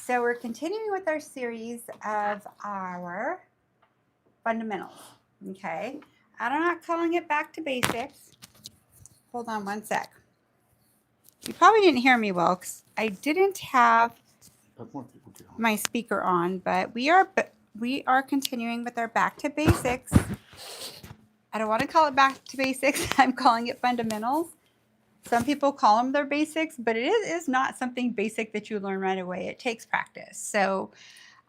So we're continuing with our series of our fundamentals. Okay. I'm not calling it back to basics. Hold on one sec. You probably didn't hear me well because I didn't have my speaker on, but we are continuing with our back to basics. I don't want to call it back to basics. I'm calling it fundamentals. Some people call them their basics, but it is not something basic that you learn right away. It takes practice. So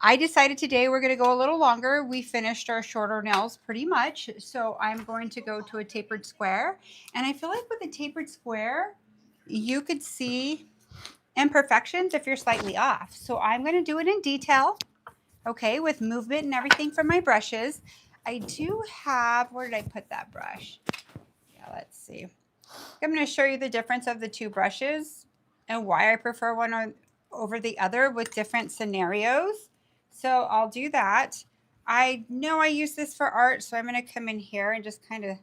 I decided today we're going to go a little longer. We finished our shorter nails pretty much. So I'm going to go to a tapered square. And I feel like with a tapered square, you could see imperfections if you're slightly off. So I'm going to do it in detail, okay, with movement and everything from my brushes. I do have, where did I put that brush? Yeah, let's see. I'm going to show you the difference of the two brushes and why I prefer one over the other with different scenarios. So I'll do that. I know I use this for art, so I'm going to come in here and just kind of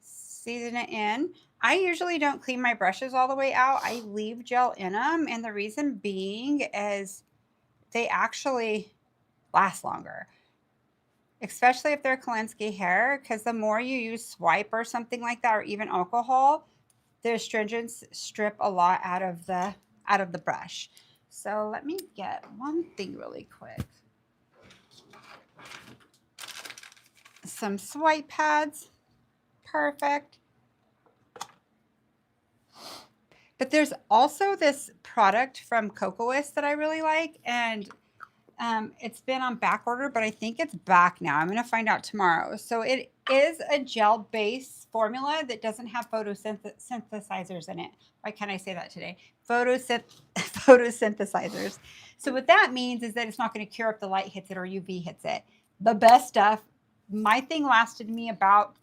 season it in. I usually don't clean my brushes all the way out. I leave gel in them, and the reason being is they actually last longer, especially if they're Kolinsky hair, because the more you use swipe or something like that, or even alcohol, the astringents strip a lot out of the brush. So let me get one thing really quick. Some swipe pads. Perfect. But there's also this product from Cocoas that I really like, and it's been on back order, but I think it's back now. I'm going to find out tomorrow. So it is a gel-based formula that doesn't have photosynthesizers in it. Why can't I say that today? Photosynthesizers. So what that means is that it's not going to cure if the light hits it or UV hits it. The best stuff. My thing lasted me about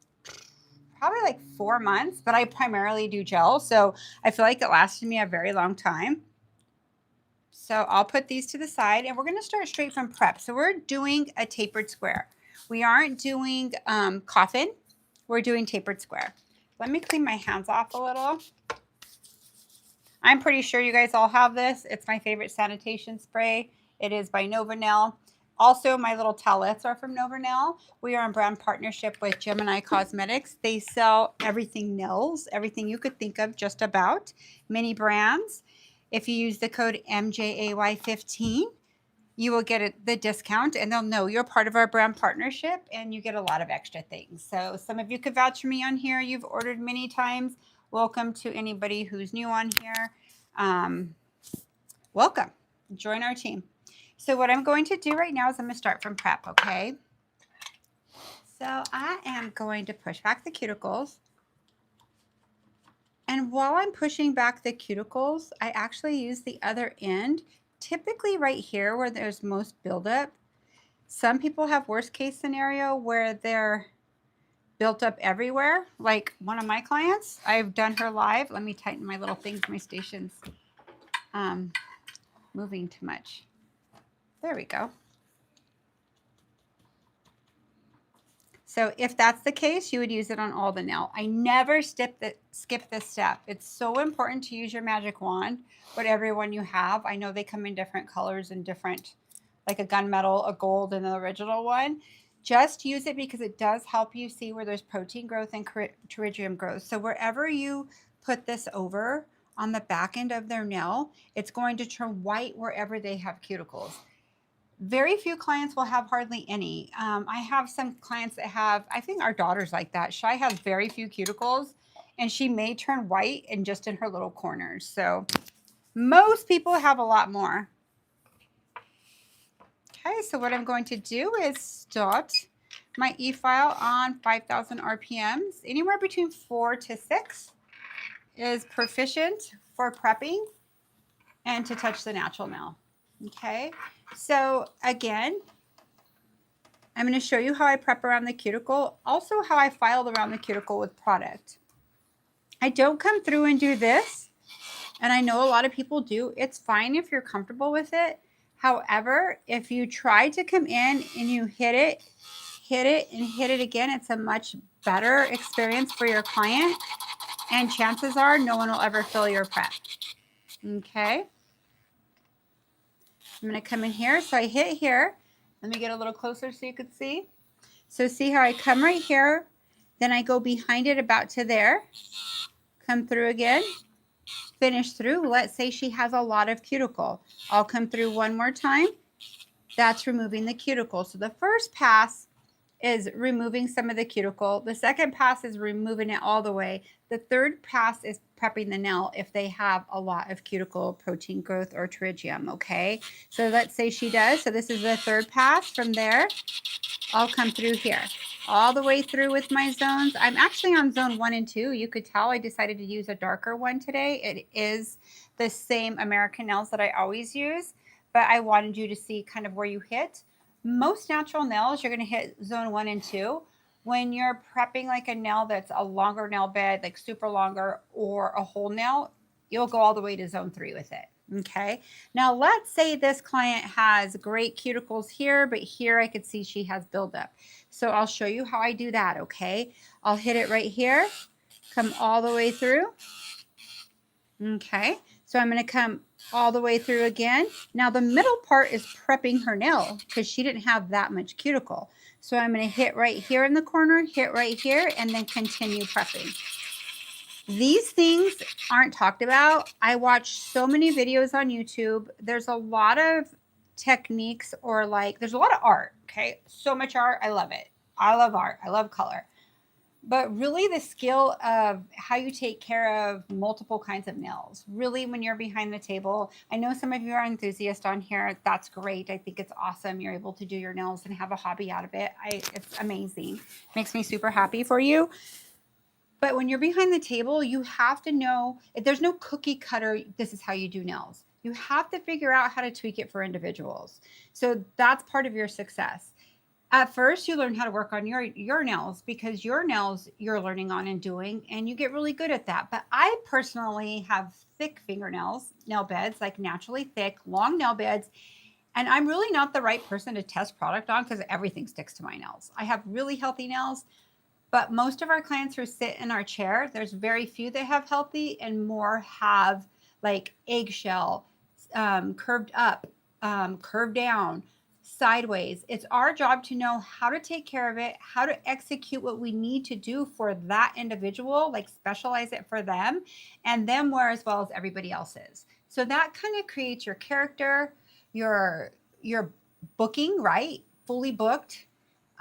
probably like 4 months, but I primarily do gel. So I feel like it lasted me a very long time. So I'll put these to the side, and we're going to start straight from prep. So we're doing a tapered square. We aren't doing coffin. We're doing tapered square. Let me clean my hands off a little. I'm pretty sure you guys all have this. It's my favorite sanitation spray. It is by Nail. Also, my little towelettes are from Nail. We are in brand partnership with Gemini Cosmetics. They sell everything nails, everything you could think of just about, many brands. If you use the code MJAY15, you will get the discount, and they'll know you're part of our brand partnership, and you get a lot of extra things. So some of you could vouch for me on here. You've ordered many times. Welcome to anybody who's new on here. Welcome. Join our team. So what I'm going to do right now is I'm going to start from prep, okay? So I am going to push back the cuticles. And while I'm pushing back the cuticles, I actually use the other end, typically right here where there's most buildup. Some people have worst case scenario where they're built up everywhere. Like one of my clients, I've done her live. Let me tighten my little things, my stations. Moving too much. There we go. So if that's the case, you would use it on all the nail. I never skip this step. It's so important to use your magic wand, whatever one you have. I know they come in different colors and different, like a gunmetal, a gold, and the original one. Just use it because it does help you see where there's protein growth and pterygium growth. So wherever you put this over on the back end of their nail, it's going to turn white wherever they have cuticles. Very few clients will have hardly any. I have some clients that have, I think our daughter's like that. Shy has very few cuticles, and she may turn white and just in her little corners. So most people have a lot more. Okay, so what I'm going to do is start my e-file on 5,000 RPMs. Anywhere between 4 to 6 is proficient for prepping and to touch the natural nail. Okay, so again, I'm going to show you how I prep around the cuticle, also how I filed around the cuticle with product. I don't come through and do this, and I know a lot of people do. It's fine if you're comfortable with it. However, if you try to come in and you hit it, and hit it again, it's a much better experience for your client, and chances are no one will ever fill your prep. Okay. I'm going to come in here. So I hit here. Let me get a little closer so you could see. So see how I come right here, then I go behind it about to there, come through again, finish through. Let's say she has a lot of cuticle. I'll come through one more time. That's removing the cuticle. So the first pass is removing some of the cuticle. The second pass is removing it all the way. The third pass is prepping the nail if they have a lot of cuticle, protein growth, or pterygium, okay? So let's say she does. So this is the third pass. From there, I'll come through here, all the way through with my zones. I'm actually on zone 1 and 2. You could tell I decided to use a darker one today. It is the same American nails that I always use, but I wanted you to see kind of where you hit. Most natural nails, you're going to hit zone 1 and 2. When you're prepping like a nail that's a longer nail bed, like super longer, or a whole nail, you'll go all the way to zone 3 with it. Okay, now let's say this client has great cuticles here, but here I could see she has buildup. So I'll show you how I do that, okay? I'll hit it right here, come all the way through. Okay, so I'm going to come all the way through again. Now the middle part is prepping her nail because she didn't have that much cuticle. So I'm going to hit right here in the corner, hit right here, and then continue prepping. These things aren't talked about. I watch so many videos on YouTube. There's a lot of techniques, or like there's a lot of art, okay? So much art. I love it. I love art. I love color. But really the skill of how you take care of multiple kinds of nails, really when you're behind the table. I know some of you are enthusiasts on here. That's great. I think it's awesome. You're able to do your nails and have a hobby out of it. It's amazing. Makes me super happy for you. But when you're behind the table, you have to know, there's no cookie cutter, this is how you do nails. You have to figure out how to tweak it for individuals. So that's part of your success. At first, you learn how to work on your nails, because your nails you're learning on and doing, and you get really good at that. But I personally have thick fingernails, nail beds, like naturally thick, long nail beds. And I'm really not the right person to test product on because everything sticks to my nails. I have really healthy nails. But most of our clients who sit in our chair, there's very few that have healthy, and more have like eggshell, curved up, curved down, sideways. It's our job to know how to take care of it, how to execute what we need to do for that individual, like specialize it for them, and them wear as well as everybody else's. So that kind of creates your character, your booking, right? Fully booked.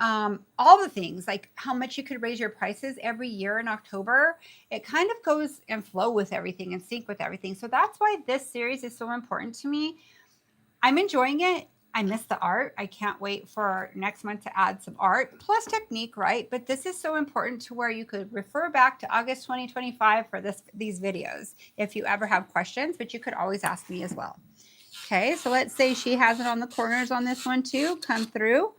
All the things, like how much you could raise your prices every year in October. It kind of goes and flow with everything and sync with everything. So that's why this series is so important to me. I'm enjoying it. I miss the art. I can't wait for next month to add some art plus technique, right? But this is so important to where you could refer back to August 2025 for these videos if you ever have questions, but you could always ask me as well. Okay, so let's say she has it on the corners on this one too. Come through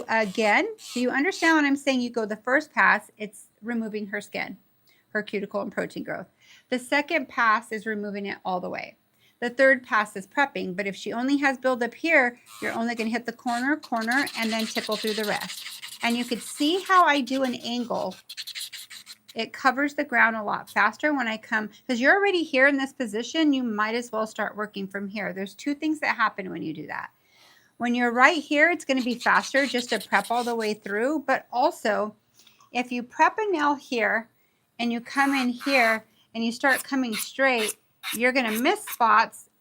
again. So you understand what I'm saying? You go the first pass, it's removing her skin, her cuticle and protein growth. The second pass is removing it all the way. The third pass is prepping, but if she only has buildup here, you're only going to hit the corner, and then tickle through the rest. And you could see how I do an angle. It covers the ground a lot faster when I come, because you're already here in this position, you might as well start working from here. There's two things that happen when you do that. When you're right here, it's going to be faster just to prep all the way through. But also, if you prep a nail here and you come in here and you start coming straight, you're going to miss spots.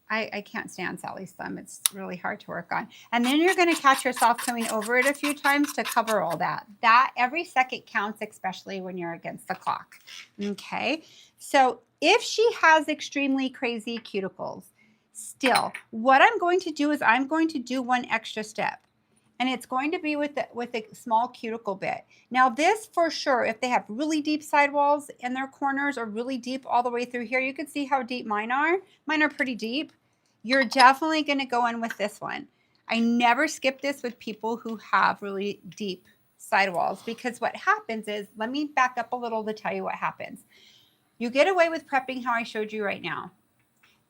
I can't stand Sally's thumb. It's really hard to work on. And then you're going to catch yourself coming over it a few times to cover all that. That every second counts, especially when you're against the clock. Okay. So if she has extremely crazy cuticles, still, what I'm going to do is I'm going to do one extra step, and it's going to be with a small cuticle bit. Now this for sure, if they have really deep sidewalls in their corners or really deep all the way through here, you can see how deep mine are. Mine are pretty deep. You're definitely going to go in with this one. I never skip this with people who have really deep sidewalls, because what happens is, let me back up a little to tell you what happens. You get away with prepping how I showed you right now.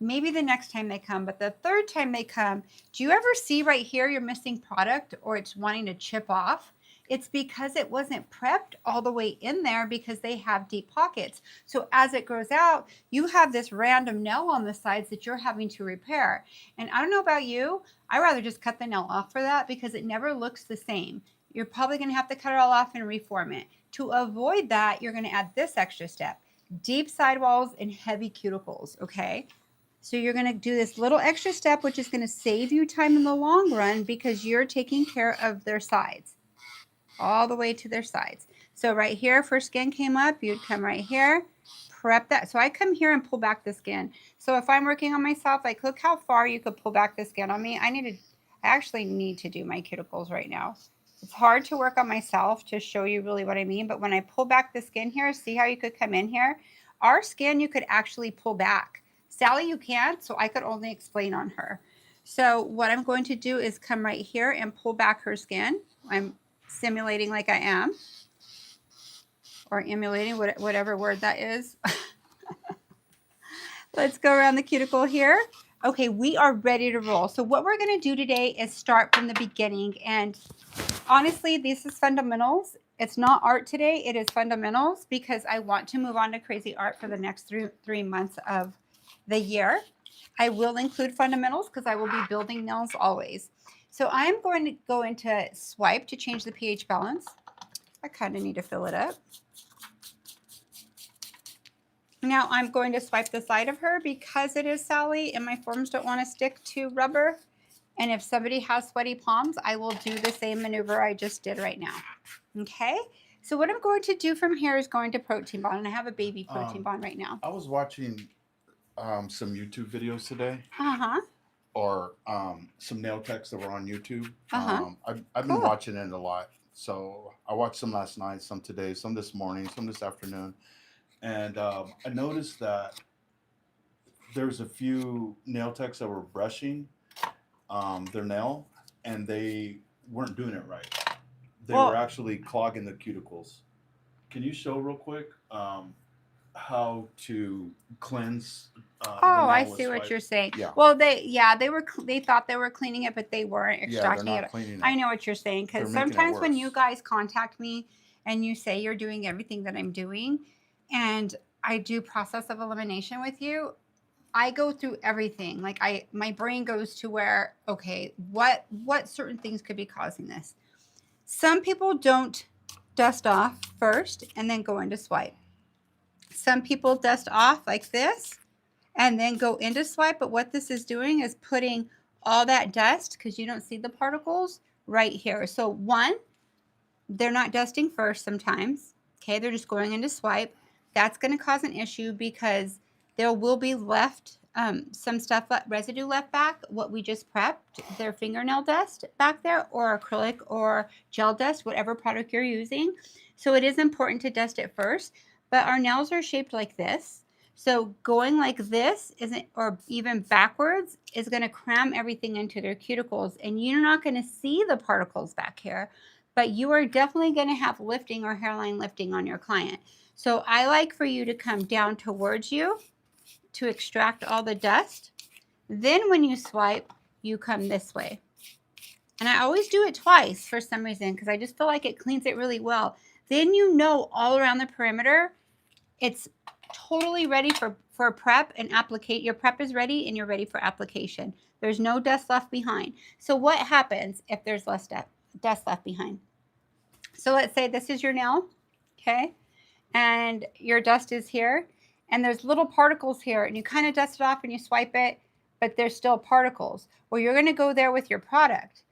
Maybe the next time they come, but the third time they come, do you ever see right here you're missing product or it's wanting to chip off? It's because it wasn't prepped all the way in there because they have deep pockets. So as it grows out, you have this random nail on the sides that you're having to repair. And I don't know about you, I rather just cut the nail off for that because it never looks the same. You're probably going to have to cut it all off and reform it. To avoid that, you're going to add this extra step: deep sidewalls and heavy cuticles, okay? So you're going to do this little extra step, which is going to save you time in the long run because you're taking care of their sides, all the way to their sides. So right here, if her skin came up, you'd come right here, prep that. So I come here and pull back the skin. So if I'm working on myself, like look how far you could pull back the skin on me. I actually need to do my cuticles right now. It's hard to work on myself to show you really what I mean, but when I pull back the skin here, see how you could come in here? Our skin, you could actually pull back. Sally, you can't, so I could only explain on her. So what I'm going to do is come right here and pull back her skin. I'm simulating like I am, or emulating, whatever word that is. Let's go around the cuticle here. Okay, we are ready to roll. So what we're going to do today is start from the beginning. And honestly, this is fundamentals. It's not art today. It is fundamentals because I want to move on to crazy art for the next three months of the year. I will include fundamentals because I will be building nails always. So I'm going to go into swipe to change the pH balance. I kind of need to fill it up. Now I'm going to swipe the side of her because it is Sally and my forms don't want to stick to rubber. And if somebody has sweaty palms, I will do the same maneuver I just did right now. Okay, so what I'm going to do from here is going to protein bond, and I have a baby protein bond right now. I was watching some YouTube videos today. Uh-huh. Or some nail techs that were on YouTube. Uh-huh. I've been watching it a lot. So I watched some last night, some today, some this morning, some this afternoon. And I noticed that there's a few nail techs that were brushing their nail and they weren't doing it right. They were actually clogging the cuticles. Can you show real quick how to cleanse? I see what you're saying. Yeah. Well, they thought they were cleaning it, but they weren't extracting they're not it. cleaning it. I know what you're saying because sometimes when you guys contact me and you say you're doing everything that I'm doing, and I do process of elimination with you, I go through everything. Like my brain goes to where, okay, what certain things could be causing this. Some people don't dust off first and then go into swipe. Some people dust off like this and then go into swipe, but what this is doing is putting all that dust, because you don't see the particles, right here. So one, they're not dusting first sometimes. Okay, they're just going into swipe. That's going to cause an issue because there will be left some stuff, residue left back, what we just prepped, their fingernail dust back there, or acrylic or gel dust, whatever product you're using. So it is important to dust it first, but our nails are shaped like this. So going like this isn't, or even backwards, is going to cram everything into their cuticles, and you're not going to see the particles back here, but you are definitely going to have lifting or hairline lifting on your client. So I like for you to come down towards you to extract all the dust. Then when you swipe, you come this way. And I always do it twice for some reason because I just feel like it cleans it really well. Then you know all around the perimeter, it's totally ready for prep and applicate. Your prep is ready and you're ready for application. There's no dust left behind. So what happens if there's less dust left behind? So let's say this is your nail, okay? And your dust is here, and there's little particles here, and you kind of dust it off and you swipe it, but there's still particles. Well, you're going to go there with your product,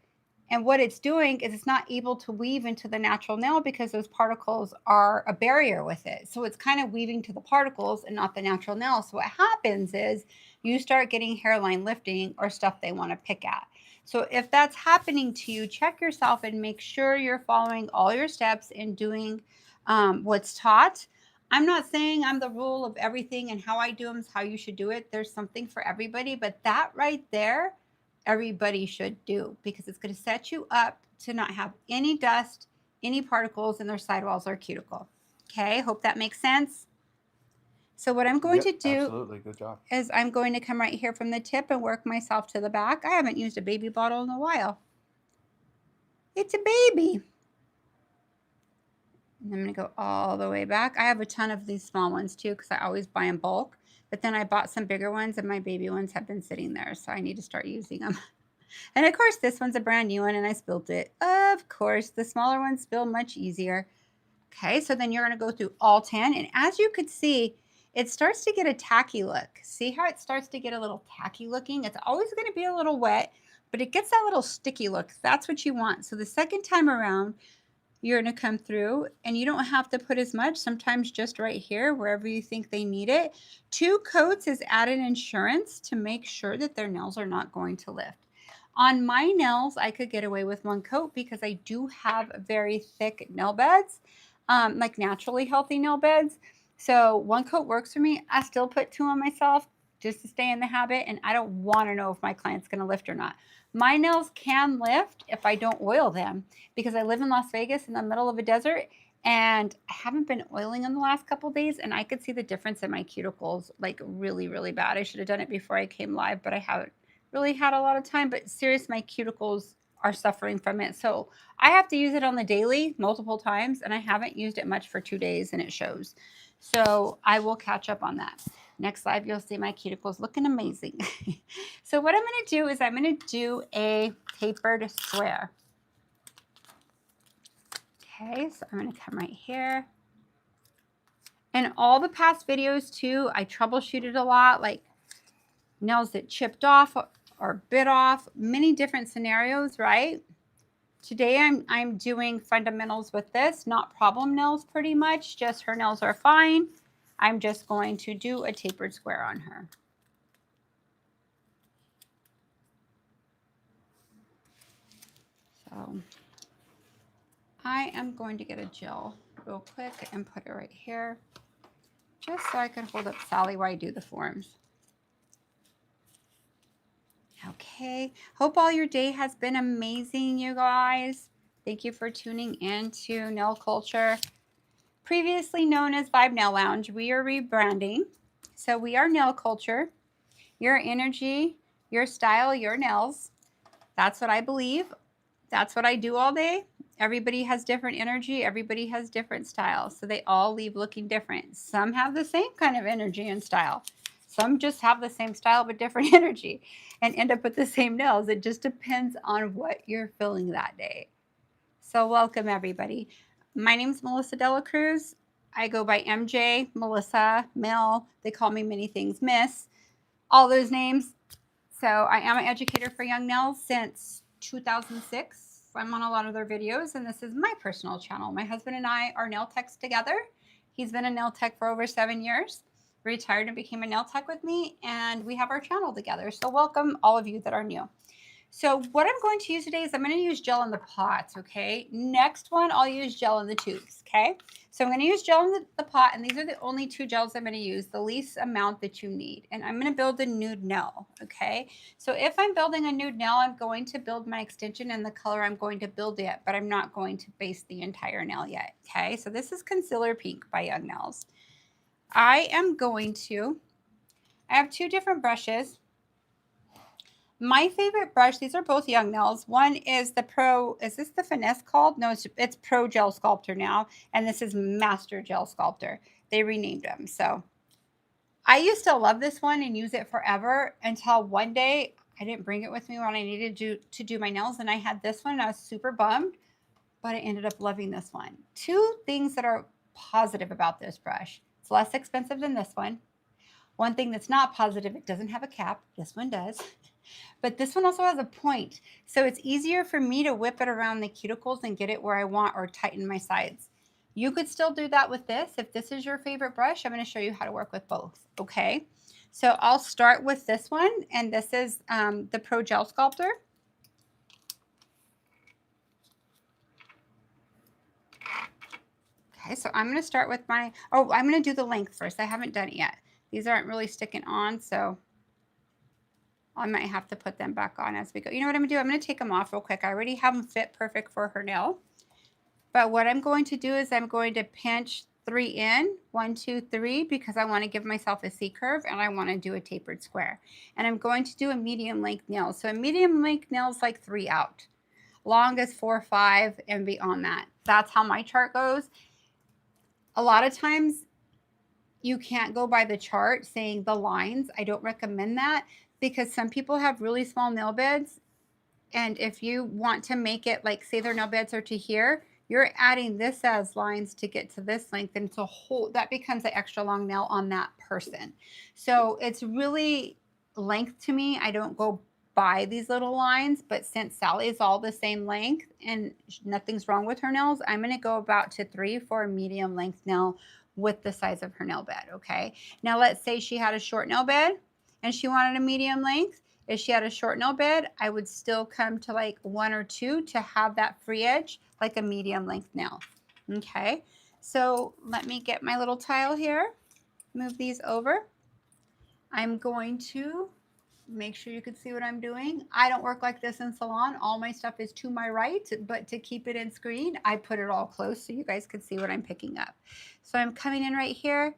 and what it's doing is it's not able to weave into the natural nail because those particles are a barrier with it. So it's kind of weaving to the particles and not the natural nail. So what happens is you start getting hairline lifting or stuff they want to pick at. So if that's happening to you, check yourself and make sure you're following all your steps and doing what's taught. I'm not saying I'm the rule of everything and how I do them is how you should do it. There's something for everybody, but that right there, everybody should do because it's going to set you up to not have any dust, any particles in their sidewalls or cuticle. Okay, hope that makes sense. So what I'm going to do absolutely. Good job. Is I'm going to come right here from the tip and work myself to the back. I haven't used a baby bottle in a while. It's a baby. And I'm going to go all the way back. I have a ton of these small ones too because I always buy in bulk. But then I bought some bigger ones and my baby ones have been sitting there. So I need to start using them. And of course, this one's a brand new one and I spilled it. Of course, the smaller ones spill much easier. Okay, so then you're going to go through all 10. And as you could see, it starts to get a tacky look. See how it starts to get a little tacky looking? It's always going to be a little wet, but it gets that little sticky look. That's what you want. So the second time around, you're going to come through and you don't have to put as much, sometimes just right here, wherever you think they need it. 2 coats is added insurance to make sure that their nails are not going to lift. On my nails, I could get away with 1 coat because I do have very thick nail beds, like naturally healthy nail beds. So 1 coat works for me. I still put 2 on myself just to stay in the habit, and I don't want to know if my client's going to lift or not. My nails can lift if I don't oil them because I live in Las Vegas in the middle of a desert and I haven't been oiling in the last couple days, and I could see the difference in my cuticles like really, really bad. I should have done it before I came live, but I haven't really had a lot of time. But serious, my cuticles are suffering from it. So I have to use it on the daily multiple times, and I haven't used it much for 2 days and it shows. So I will catch up on that. Next live, you'll see my cuticles looking amazing. So what I'm going to do is I'm going to do a tapered square. Okay, so I'm going to come right here. In all the past videos too, I troubleshooted a lot, like nails that chipped off or bit off, many different scenarios, right? Today I'm doing fundamentals with this, not problem nails pretty much, just her nails are fine. I'm just going to do a tapered square on her. So I am going to get a gel real quick and put it right here, just so I can hold up Sally while I do the forms. Okay, hope all your day has been amazing, you guys. Thank you for tuning in to Nail Culture, previously known as Vibe Nail Lounge. We are rebranding. So we are Nail Culture, your energy, your style, your nails. That's what I believe. That's what I do all day. Everybody has different energy. Everybody has different styles. So they all leave looking different. Some have the same kind of energy and style. Some just have the same style but different energy and end up with the same nails. It just depends on what you're feeling that day. So welcome, everybody. My name is Melissa Dela Cruz. I go by MJ, Melissa, Mel. They call me many things, Miss. All those names. So I am an educator for young nails since 2006. I'm on a lot of their videos, and this is my personal channel. My husband and I are nail techs together. He's been a nail tech for over 7 years, retired and became a nail tech with me, and we have our channel together. So welcome all of you that are new. So what I'm going to use today is I'm going to use gel in the pots, okay? Next one, I'll use gel in the tubes, okay? So I'm going to use gel in the pot, and these are the only 2 gels I'm going to use, the least amount that you need. And I'm going to build a nude nail, okay? So if I'm building a nude nail, I'm going to build my extension in the color I'm going to build it, but I'm not going to base the entire nail yet, okay? So this is Concealer Pink by Young Nails. I have 2 different brushes. My favorite brush, these are both Young Nails. One is the Pro, is this the Finesse called? No, it's Pro Gel Sculptor now. And this is Master Gel Sculptor. They renamed them. So I used to love this one and use it forever until one day I didn't bring it with me when I needed to do my nails. And I had this one and I was super bummed, but I ended up loving this one. 2 things that are positive about this brush. It's less expensive than this one. One thing that's not positive, it doesn't have a cap. This one does. But this one also has a point. So it's easier for me to whip it around the cuticles and get it where I want or tighten my sides. You could still do that with this. If this is your favorite brush, I'm going to show you how to work with both. Okay. So I'll start with this one. And this is the Pro Gel Sculptor. Okay. So I'm going to start with I'm going to do the length first. I haven't done it yet. These aren't really sticking on, so I might have to put them back on as we go. You know what I'm going to do? I'm going to take them off real quick. I already have them fit perfect for her nail. But what I'm going to do is I'm going to pinch 3 in, 1, 2, 3, because I want to give myself a C curve and I want to do a tapered square. And I'm going to do a medium length nail. So a medium length nail is like 3 out. Long is 4, 5, and beyond that. That's how my chart goes. A lot of times you can't go by the chart saying the lines. I don't recommend that because some people have really small nail beds. And if you want to make it like, say their nail beds are to here, you're adding this as lines to get to this length, and it's a whole, that becomes an extra long nail on that person. So it's really length to me. I don't go by these little lines, but since Sally is all the same length and nothing's wrong with her nails, I'm going to go about to 3 for a medium length nail with the size of her nail bed. Okay. Now let's say she had a short nail bed and she wanted a medium length. If she had a short nail bed, I would still come to like 1 or 2 to have that free edge, like a medium length nail. Okay, so let me get my little tile here, move these over. I'm going to make sure you can see what I'm doing. I don't work like this in salon. All my stuff is to my right, but to keep it in screen, I put it all close so you guys can see what I'm picking up. So I'm coming in right here,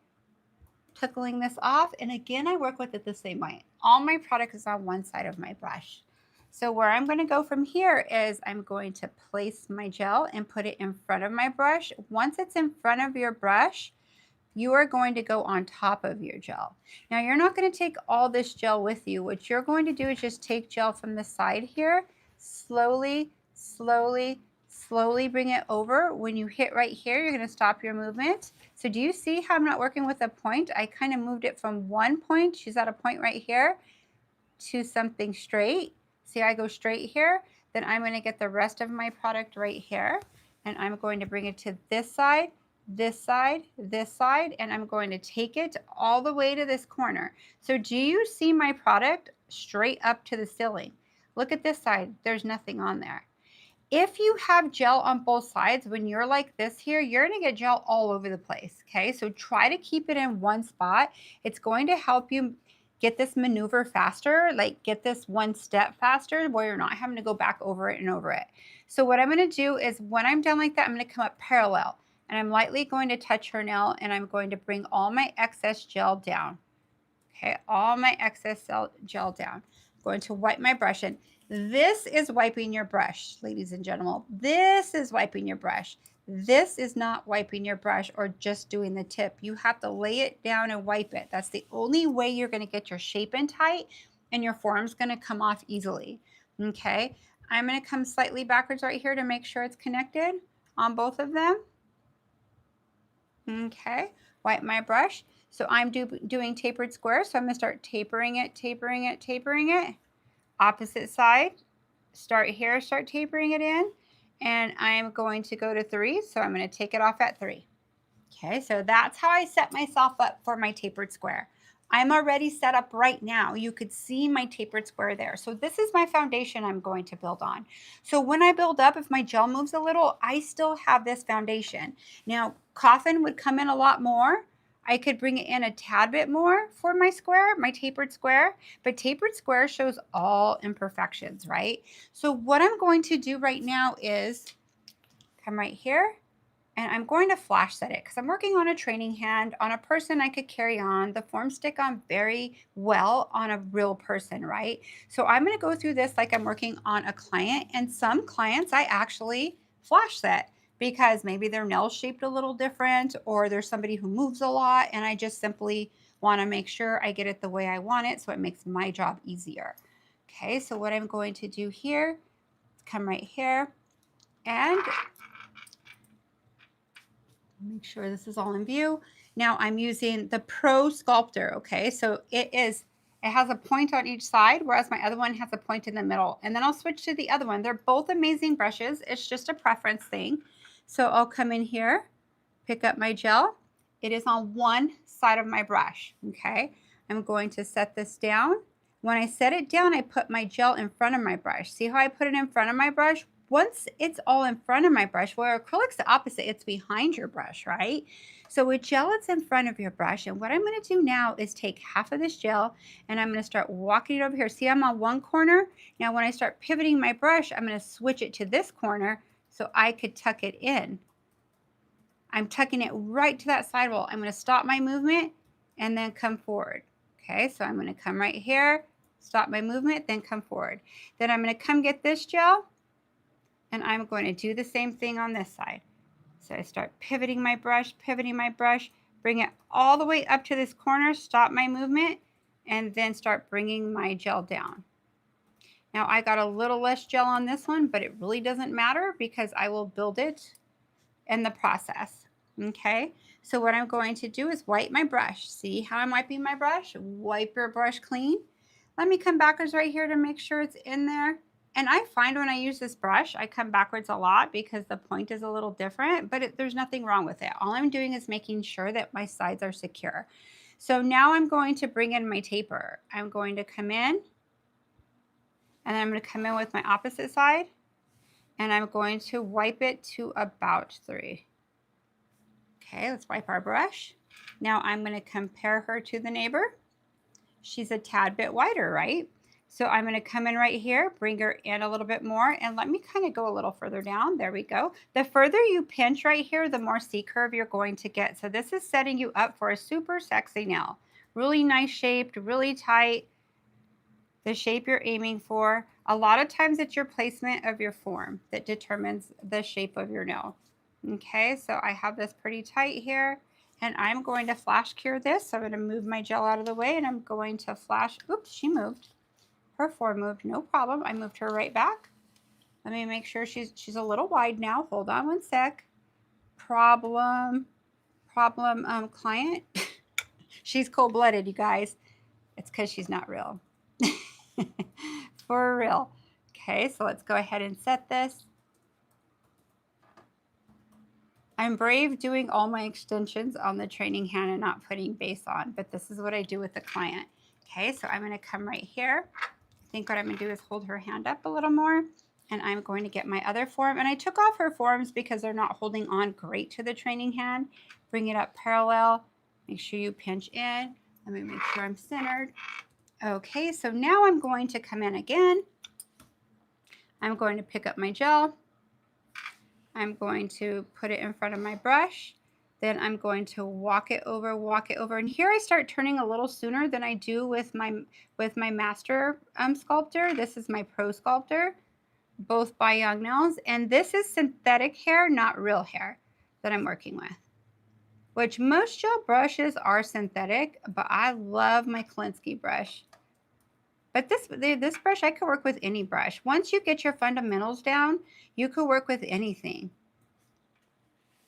tickling this off, and again I work with it the same way. All my product is on one side of my brush. So where I'm going to go from here is I'm going to place my gel and put it in front of my brush. Once it's in front of your brush, you are going to go on top of your gel. Now you're not going to take all this gel with you. What you're going to do is just take gel from the side here, slowly, slowly, slowly bring it over. When you hit right here, you're going to stop your movement. So do you see how I'm not working with a point? I kind of moved it from one point, she's at a point right here, to something straight. See, I go straight here, then I'm going to get the rest of my product right here, and I'm going to bring it to this side, this side, this side, and I'm going to take it all the way to this corner. So do you see my product straight up to the ceiling? Look at this side, there's nothing on there. If you have gel on both sides, when you're like this here, you're going to get gel all over the place, okay? So try to keep it in one spot. It's going to help you get this maneuver faster, like get this one step faster where you're not having to go back over it and over it. So what I'm going to do is when I'm done like that, I'm going to come up parallel, and I'm lightly going to touch her nail, and I'm going to bring all my excess gel down. Okay, all my excess gel down. I'm going to wipe my brush in. This is wiping your brush, ladies and gentlemen. This is wiping your brush. This is not wiping your brush or just doing the tip. You have to lay it down and wipe it. That's the only way you're going to get your shape in tight and your form's going to come off easily. Okay, I'm going to come slightly backwards right here to make sure it's connected on both of them. Okay, wipe my brush. So I'm doing tapered squares, so I'm going to start tapering it, tapering it, tapering it. Opposite side, start here, start tapering it in, and I'm going to go to 3, so I'm going to take it off at 3. Okay, so that's how I set myself up for my tapered square. I'm already set up right now. You could see my tapered square there. So this is my foundation I'm going to build on. So when I build up, if my gel moves a little, I still have this foundation. Now, coffin would come in a lot more. I could bring it in a tad bit more for my square, my tapered square, but tapered square shows all imperfections, right? So what I'm going to do right now is come right here, and I'm going to flash set it because I'm working on a training hand. On a person I could carry on. The forms stick on very well on a real person, right? So I'm going to go through this like I'm working on a client, and some clients I actually flash set, because maybe their nails shaped a little different, or there's somebody who moves a lot, and I just simply want to make sure I get it the way I want it, so it makes my job easier. Okay, so what I'm going to do here, come right here, and make sure this is all in view. Now I'm using the Pro Sculptor, okay, so it has a point on each side, whereas my other one has a point in the middle, and then I'll switch to the other one. They're both amazing brushes. It's just a preference thing. So I'll come in here, pick up my gel. It is on one side of my brush, okay? I'm going to set this down. When I set it down, I put my gel in front of my brush. See how I put it in front of my brush? Once it's all in front of my brush, where acrylic's the opposite, it's behind your brush, right? So with gel, it's in front of your brush. And what I'm going to do now is take half of this gel, and I'm going to start walking it over here. See, I'm on one corner. Now when I start pivoting my brush, I'm going to switch it to this corner so I could tuck it in. I'm tucking it right to that sidewall. I'm going to stop my movement and then come forward. Okay, so I'm going to come right here, stop my movement, then come forward. Then I'm going to come get this gel, and I'm going to do the same thing on this side. So I start pivoting my brush, bring it all the way up to this corner, stop my movement, and then start bringing my gel down. Now I got a little less gel on this one, but it really doesn't matter because I will build it in the process. Okay, so what I'm going to do is wipe my brush. See how I'm wiping my brush? Wipe your brush clean. Let me come backwards right here to make sure it's in there. And I find when I use this brush, I come backwards a lot because the point is a little different, but there's nothing wrong with it. All I'm doing is making sure that my sides are secure. So now I'm going to bring in my taper. I'm going to come in, and then I'm going to come in with my opposite side, and I'm going to wipe it to about 3. Okay, let's wipe our brush. Now I'm going to compare her to the neighbor. She's a tad bit wider, right? So I'm going to come in right here, bring her in a little bit more, and let me kind of go a little further down. There we go. The further you pinch right here, the more C-curve you're going to get. So this is setting you up for a super sexy nail. Really nice shaped, really tight. The shape you're aiming for. A lot of times it's your placement of your form that determines the shape of your nail. Okay, so I have this pretty tight here, and I'm going to flash cure this. So I'm going to move my gel out of the way, and I'm going to flash. Oops, she moved. Her form moved, no problem. I moved her right back. Let me make sure she's a little wide now. Hold on one sec. Problem, client. She's cold-blooded, you guys. It's because she's not real. For real. Okay, so let's go ahead and set this. I'm brave doing all my extensions on the training hand and not putting base on, but this is what I do with the client. Okay, so I'm going to come right here. I think what I'm going to do is hold her hand up a little more, and I'm going to get my other form. And I took off her forms because they're not holding on great to the training hand. Bring it up parallel. Make sure you pinch in. Let me make sure I'm centered. Okay, so now I'm going to come in again. I'm going to pick up my gel. I'm going to put it in front of my brush. Then I'm going to walk it over. And here I start turning a little sooner than I do with my master sculptor. This is my pro sculptor, both by Young Nails. And this is synthetic hair, not real hair that I'm working with, which most gel brushes are synthetic, but I love my Klinsky brush. But this brush, I could work with any brush. Once you get your fundamentals down, you could work with anything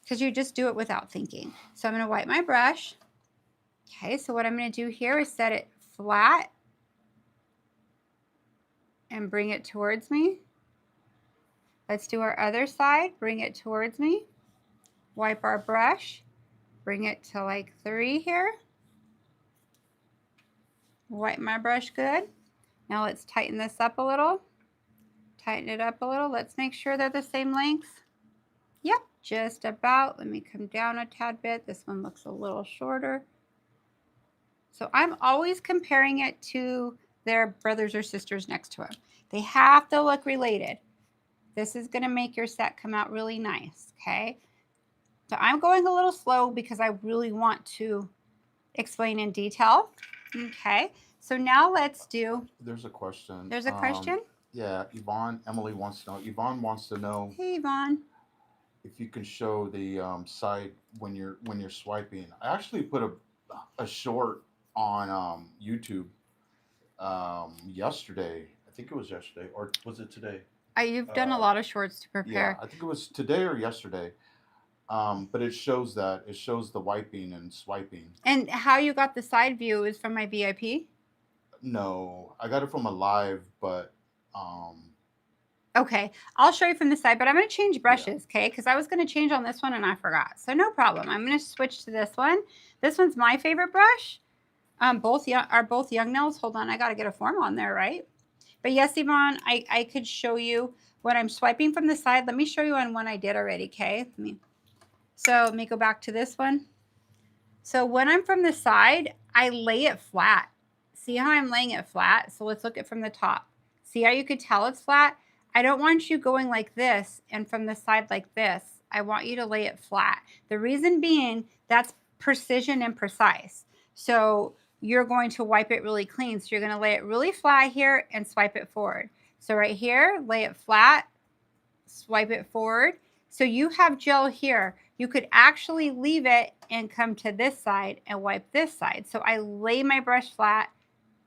because you just do it without thinking. So I'm going to wipe my brush. Okay, so what I'm going to do here is set it flat and bring it towards me. Let's do our other side. Bring it towards me. Wipe our brush. Bring it to like 3 here. Wipe my brush good. Now let's tighten this up a little. Tighten it up a little. Let's make sure they're the same length. Yep, just about. Let me come down a tad bit. This one looks a little shorter. So I'm always comparing it to their brothers or sisters next to them. They have to look related. This is going to make your set come out really nice, okay? So I'm going a little slow because I really want to explain in detail. Okay, so now let's do... There's a question. There's a question? Yeah, Emily wants to know. Yvonne wants to know. Hey, Yvonne. If you can show the side when you're swiping. I actually put a short on YouTube yesterday. I think it was yesterday, or was it today? You've done a lot of shorts to prepare. Yeah, I think it was today or yesterday. But it shows the wiping and swiping. And how you got the side view is from my VIP? No, I got it from a live, but okay, I'll show you from the side, but I'm going to change brushes, okay? Because I was going to change on this one and I forgot. So no problem. I'm going to switch to this one. This one's my favorite brush. Both Young Nails. Hold on, I got to get a form on there, right? But yes, Yvonne, I could show you when I'm swiping from the side. Let me show you on one I did already, okay? Let me go back to this one. So when I'm from the side, I lay it flat. See how I'm laying it flat? So let's look at from the top. See how you could tell it's flat? I don't want you going like this and from the side like this. I want you to lay it flat. The reason being, that's precision and precise. So you're going to wipe it really clean. So you're going to lay it really flat here and swipe it forward. So right here, lay it flat, swipe it forward. So you have gel here. You could actually leave it and come to this side and wipe this side. So I lay my brush flat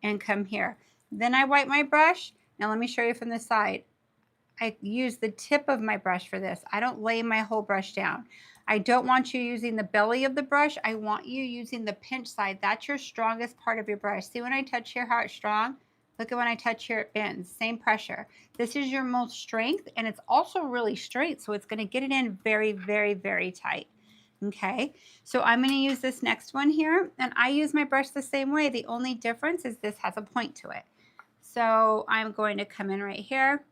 and come here. Then I wipe my brush. Now let me show you from the side. I use the tip of my brush for this. I don't lay my whole brush down. I don't want you using the belly of the brush. I want you using the pinch side. That's your strongest part of your brush. See when I touch here how it's strong? Look at when I touch here, it bends. Same pressure. This is your most strength, and it's also really straight, so it's going to get it in very, very, very tight. Okay, so I'm going to use this next one here, and I use my brush the same way. The only difference is this has a point to it. So I'm going to come in right here.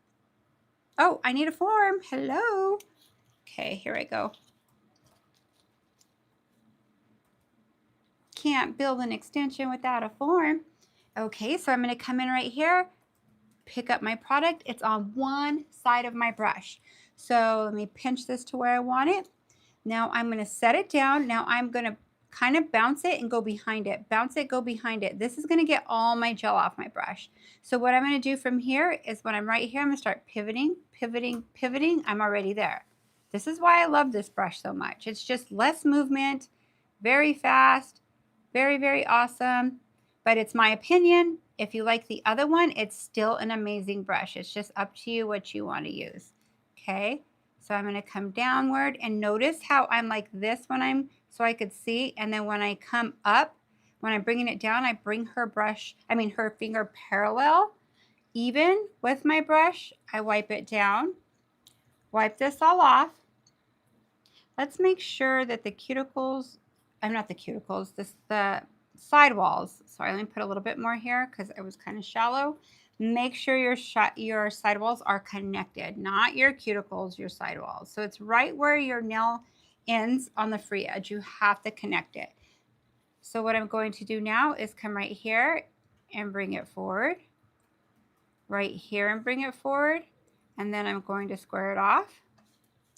Oh, I need a form. Hello. Okay, here I go. Can't build an extension without a form. Okay, so I'm going to come in right here, pick up my product. It's on one side of my brush. So let me pinch this to where I want it. Now I'm going to set it down. Now I'm going to kind of bounce it and go behind it. Bounce it, go behind it. This is going to get all my gel off my brush. So what I'm going to do from here is when I'm right here, I'm going to start pivoting, pivoting, pivoting. I'm already there. This is why I love this brush so much. It's just less movement, very fast, very, very awesome. But it's my opinion. If you like the other one, it's still an amazing brush. It's just up to you what you want to use. Okay, so I'm going to come downward and notice how I'm like this when I'm, so I could see. And then when I come up, when I'm bringing it down, I bring her finger parallel, even with my brush. I wipe it down, wipe this all off. Let's make sure that the cuticles, the sidewalls. Sorry, let me put a little bit more here because it was kind of shallow. Make sure your sidewalls are connected, not your cuticles, your sidewalls. So it's right where your nail ends on the free edge. You have to connect it. So what I'm going to do now is come right here and bring it forward. Right here and bring it forward. And then I'm going to square it off.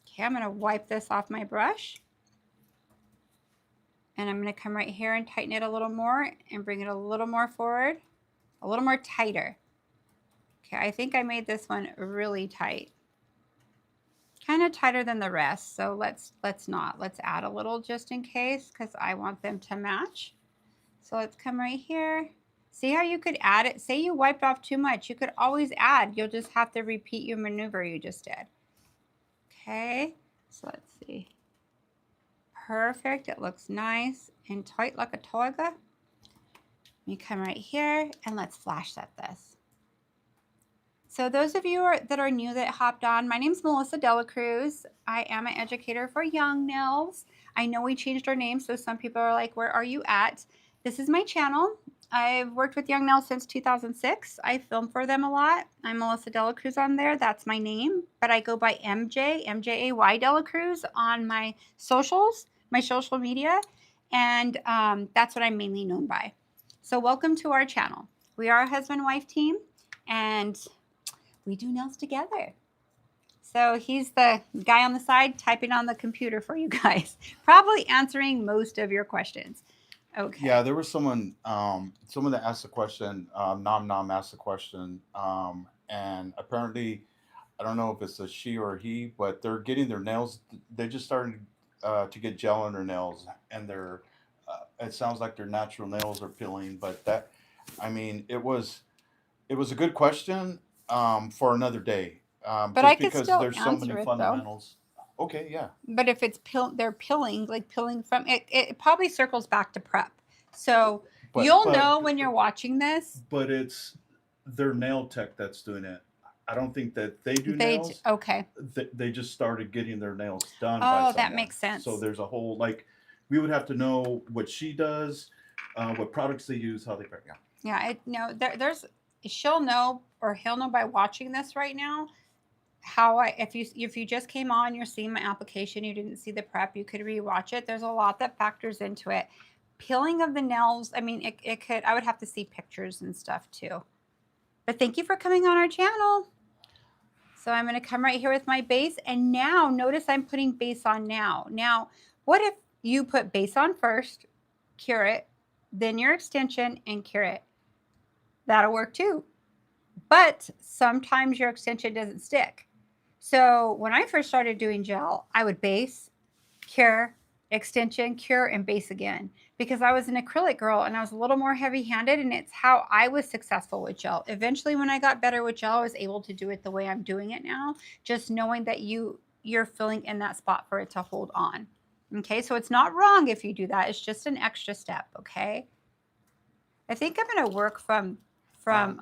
Okay, I'm going to wipe this off my brush. And I'm going to come right here and tighten it a little more and bring it a little more forward, a little more tighter. Okay, I think I made this one really tight. Kind of tighter than the rest, so let's add a little just in case because I want them to match. So let's come right here. See how you could add it? Say you wiped off too much, you could always add. You'll just have to repeat your maneuver you just did. Okay, so let's see. Perfect, it looks nice and tight like a toga. Let me come right here and let's flash set this. So those of you that are new that hopped on, my name is Melissa Dela Cruz. I am an educator for Young Nails. I know we changed our name, so some people are like, where are you at? This is my channel. I've worked with Young Nails since 2006. I film for them a lot. I'm Melissa Dela Cruz on there. That's my name. But I go by MJ, M-J-A-Y Dela Cruz on my socials, my social media. And that's what I'm mainly known by. So welcome to our channel. We are a husband-wife team, and we do nails together. So he's the guy on the side typing on the computer for you guys, probably answering most of your questions. Okay. Yeah, there was someone that asked a question. Nom asked a question, and apparently, I don't know if it's a she or a he, but they're getting their nails. They just started to get gel on their nails, and they're. It sounds like their natural nails are peeling, but that, I mean, it was a good question for another day. But just I could because still there's so answer many it, fundamentals. Okay, yeah. But if it's they're peeling, like peeling from it, it probably circles back to prep. So you'll know when you're watching this. But it's their nail tech that's doing it. I don't think that they do nails. Okay. They just started getting their nails done by Oh, someone. that makes sense. So there's a whole, like, we would have to know what she does, what products they use, how they prep. Yeah. Yeah. She'll know or he'll know by watching this right now. If you just came on, you're seeing my application, you didn't see the prep, you could rewatch it. There's a lot that factors into it. Peeling of the nails, I mean, I would have to see pictures and stuff too. But thank you for coming on our channel. So I'm going to come right here with my base. And now notice I'm putting base on now. Now, what if you put base on first, cure it, then your extension and cure it? That'll work too. But sometimes your extension doesn't stick. So when I first started doing gel, I would base, cure, extension, cure, and base again because I was an acrylic girl and I was a little more heavy-handed, and it's how I was successful with gel. Eventually, when I got better with gel, I was able to do it the way I'm doing it now, just knowing that you're filling in that spot for it to hold on. Okay, so it's not wrong if you do that. It's just an extra step, okay? I think I'm going to work from There's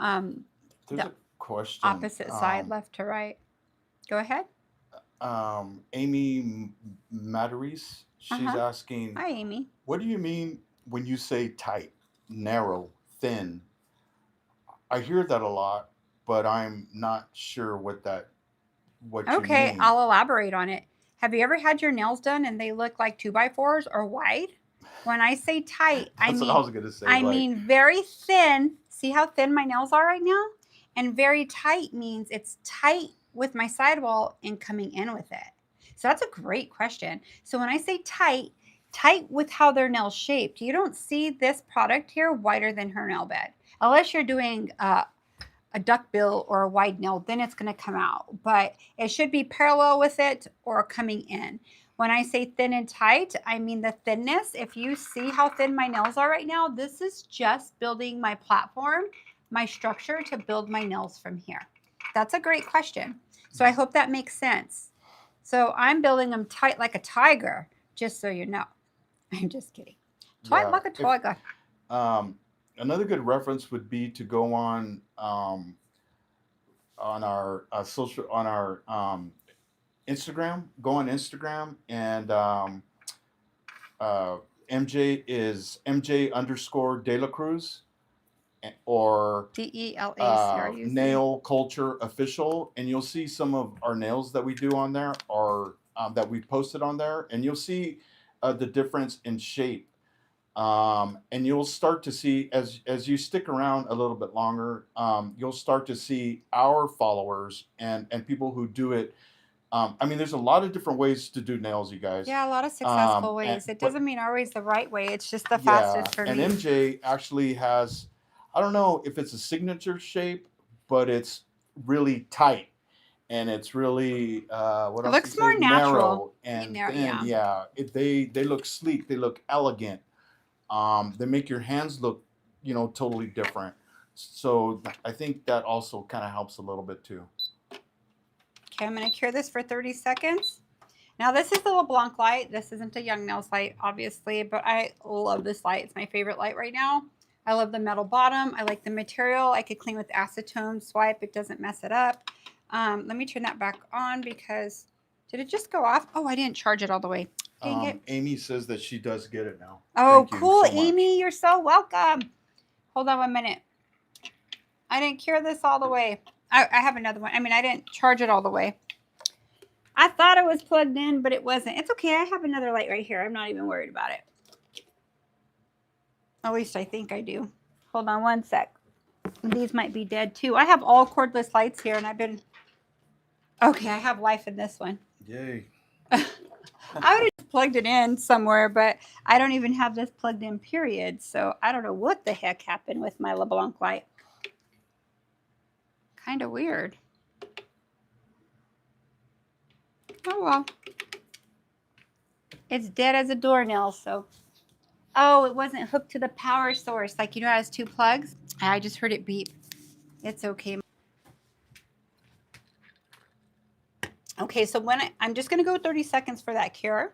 the a question. opposite side, left to right. Go ahead. Amy Matarese, she's asking, Hi, Amy. what do you mean when you say tight, narrow, thin? I hear that a lot, but I'm not sure what you Okay, mean. I'll elaborate on it. Have you ever had your nails done and they look like 2x4s or wide? When I say tight, That's what I was gonna say. I Like, mean very thin. See how thin my nails are right now? And very tight means it's tight with my sidewall and coming in with it. So that's a great question. So when I say tight, tight with how their nails shaped. You don't see this product here wider than her nail bed. Unless you're doing a duck bill or a wide nail, then it's going to come out. But it should be parallel with it or coming in. When I say thin and tight, I mean the thinness. If you see how thin my nails are right now, this is just building my platform, my structure to build my nails from here. That's a great question. So I hope that makes sense. So I'm building them tight like a tiger, just so you know. I'm just kidding. Tight like a tiger. Another good reference would be to go on our social on our Instagram. Go on Instagram and MJ is MJ_De La Cruz or DELACRUZ. Nail Culture Official, and you'll see some of our nails that we do on there or that we posted on there, and you'll see the difference in shape. And you'll start to see as you stick around a little bit longer, you'll start to see our followers and people who do it. I mean, there's a lot of different ways to do nails, you guys. Yeah, a lot of successful ways. It doesn't mean always the right way. It's just the fastest for me. And MJ actually has, I don't know if it's a signature shape, but it's really tight. And it's really what it else? Looks more natural. Narrow and thin. Yeah. They look sleek. They look elegant. They make your hands look, totally different. So I think that also kind of helps a little bit too. Okay, I'm going to cure this for 30 seconds. Now this is the LeBlanc light. This isn't a Young Nails light, obviously, but I love this light. It's my favorite light right now. I love the metal bottom. I like the material. I could clean with acetone swipe. It doesn't mess it up. Let me turn that back on because, did it just go off? Oh, I didn't charge it all the way. Dang it. Amy says that she does get it now. Oh, cool, Amy. You're so welcome. Hold on 1 minute. I didn't cure this all the way. I have another one. I mean, I didn't charge it all the way. I thought it was plugged in, but it wasn't. It's okay. I have another light right here. I'm not even worried about it. At least I think I do. Hold on 1 sec. These might be dead too. I have all cordless lights here, and I've been... Okay, I have life in this one. Yay. I would have just plugged it in somewhere, but I don't even have this plugged in, period. So I don't know what the heck happened with my LeBlanc light. Kind of weird. Oh, well. It's dead as a doornail, so... Oh, it wasn't hooked to the power source. Like, it has 2 plugs. I just heard it beep. It's okay. Okay, so when I'm just going to go 30 seconds for that cure.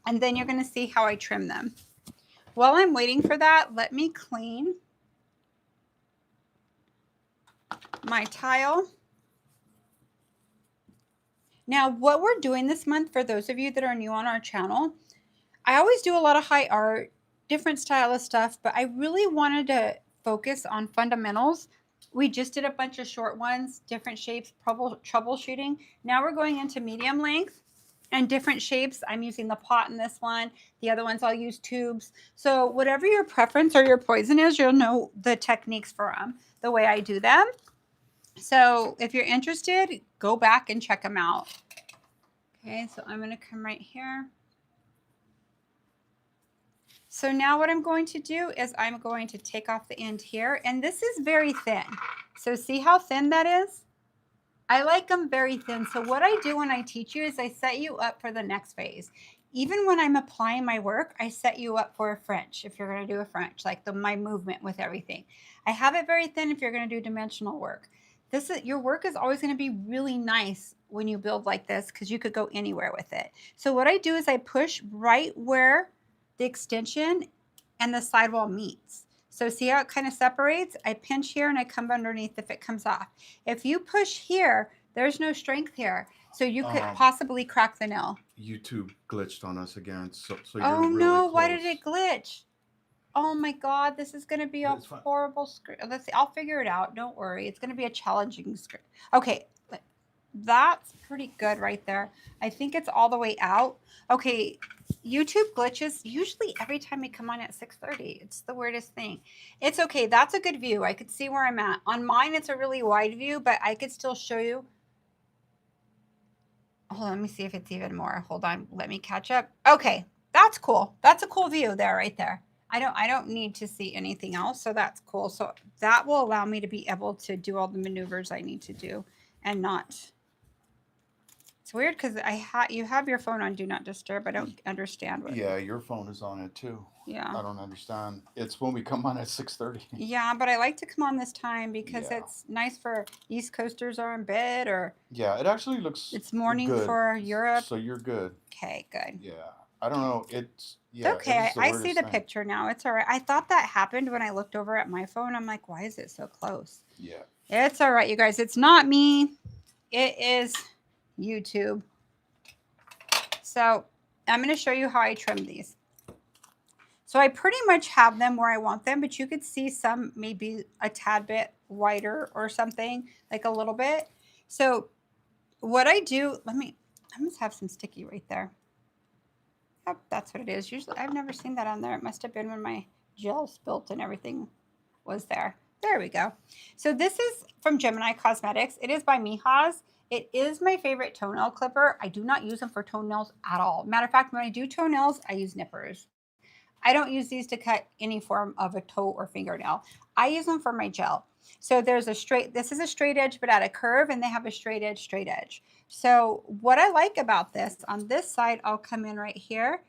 And then you're going to see how I trim them. While I'm waiting for that, let me clean my tile. Now, what we're doing this month, for those of you that are new on our channel, I always do a lot of high art, different style of stuff, but I really wanted to focus on fundamentals. We just did a bunch of short ones, different shapes, troubleshooting. Now we're going into medium length and different shapes. I'm using the pot in this one. The other ones I'll use tubes. So whatever your preference or your poison is, you'll know the techniques for them, the way I do them. So if you're interested, go back and check them out. Okay, so I'm going to come right here. So now what I'm going to do is I'm going to take off the end here, and this is very thin. So see how thin that is? I like them very thin. So what I do when I teach you is I set you up for the next phase. Even when I'm applying my work, I set you up for a French if you're going to do a French, like my movement with everything. I have it very thin if you're going to do dimensional work. Your work is always going to be really nice when you build like this because you could go anywhere with it. So what I do is I push right where the extension and the sidewall meets. So see how it kind of separates? I pinch here and I come underneath if it comes off. If you push here, there's no strength here. So you could possibly crack the nail. YouTube glitched on us again. So you're oh really no, close. Why did it glitch? Oh my God, this is going to be a horrible script. Let's see, I'll figure it out. Don't worry. It's going to be a challenging script. Okay, that's pretty good right there. I think it's all the way out. Okay, YouTube glitches usually every time we come on at 6:30. It's the weirdest thing. It's okay. That's a good view. I could see where I'm at. On mine, it's a really wide view, but I could still show you. Hold on, let me see if it's even more. Hold on, let me catch up. Okay, that's cool. That's a cool view there, right there. I don't need to see anything else, so that's cool. So that will allow me to be able to do all the maneuvers I need to do and not. It's weird because you have your phone on Do Not Disturb. I don't understand what. Yeah, your phone is on it too. Yeah. I don't understand. It's when we come on at 6:30. Yeah, but I like to come on this time because it's nice for East Coasters are in bed or. Yeah, it actually looks. It's morning good. For Europe. So you're good. Okay, good. Yeah, I don't know. It's okay. I see the picture now. It's all right. I thought that happened when I looked over at my phone. I'm like, why is it so close? Yeah. It's all right, you guys. It's not me. It is YouTube. So I'm going to show you how I trim these. So I pretty much have them where I want them, but you could see some maybe a tad bit wider or something, like a little bit. So what I do, I must have some sticky right there. Yep, that's what it is. Usually, I've never seen that on there. It must have been when my gel spilt and everything was there. There we go. So this is from Gemini Cosmetics. It is by Mijas. It is my favorite toenail clipper. I do not use them for toenails at all. Matter of fact, when I do toenails, I use nippers. I don't use these to cut any form of a toe or fingernail. I use them for my gel. So this is a straight edge, but at a curve, and they have a straight edge. So what I like about this, on this side, I'll come in right here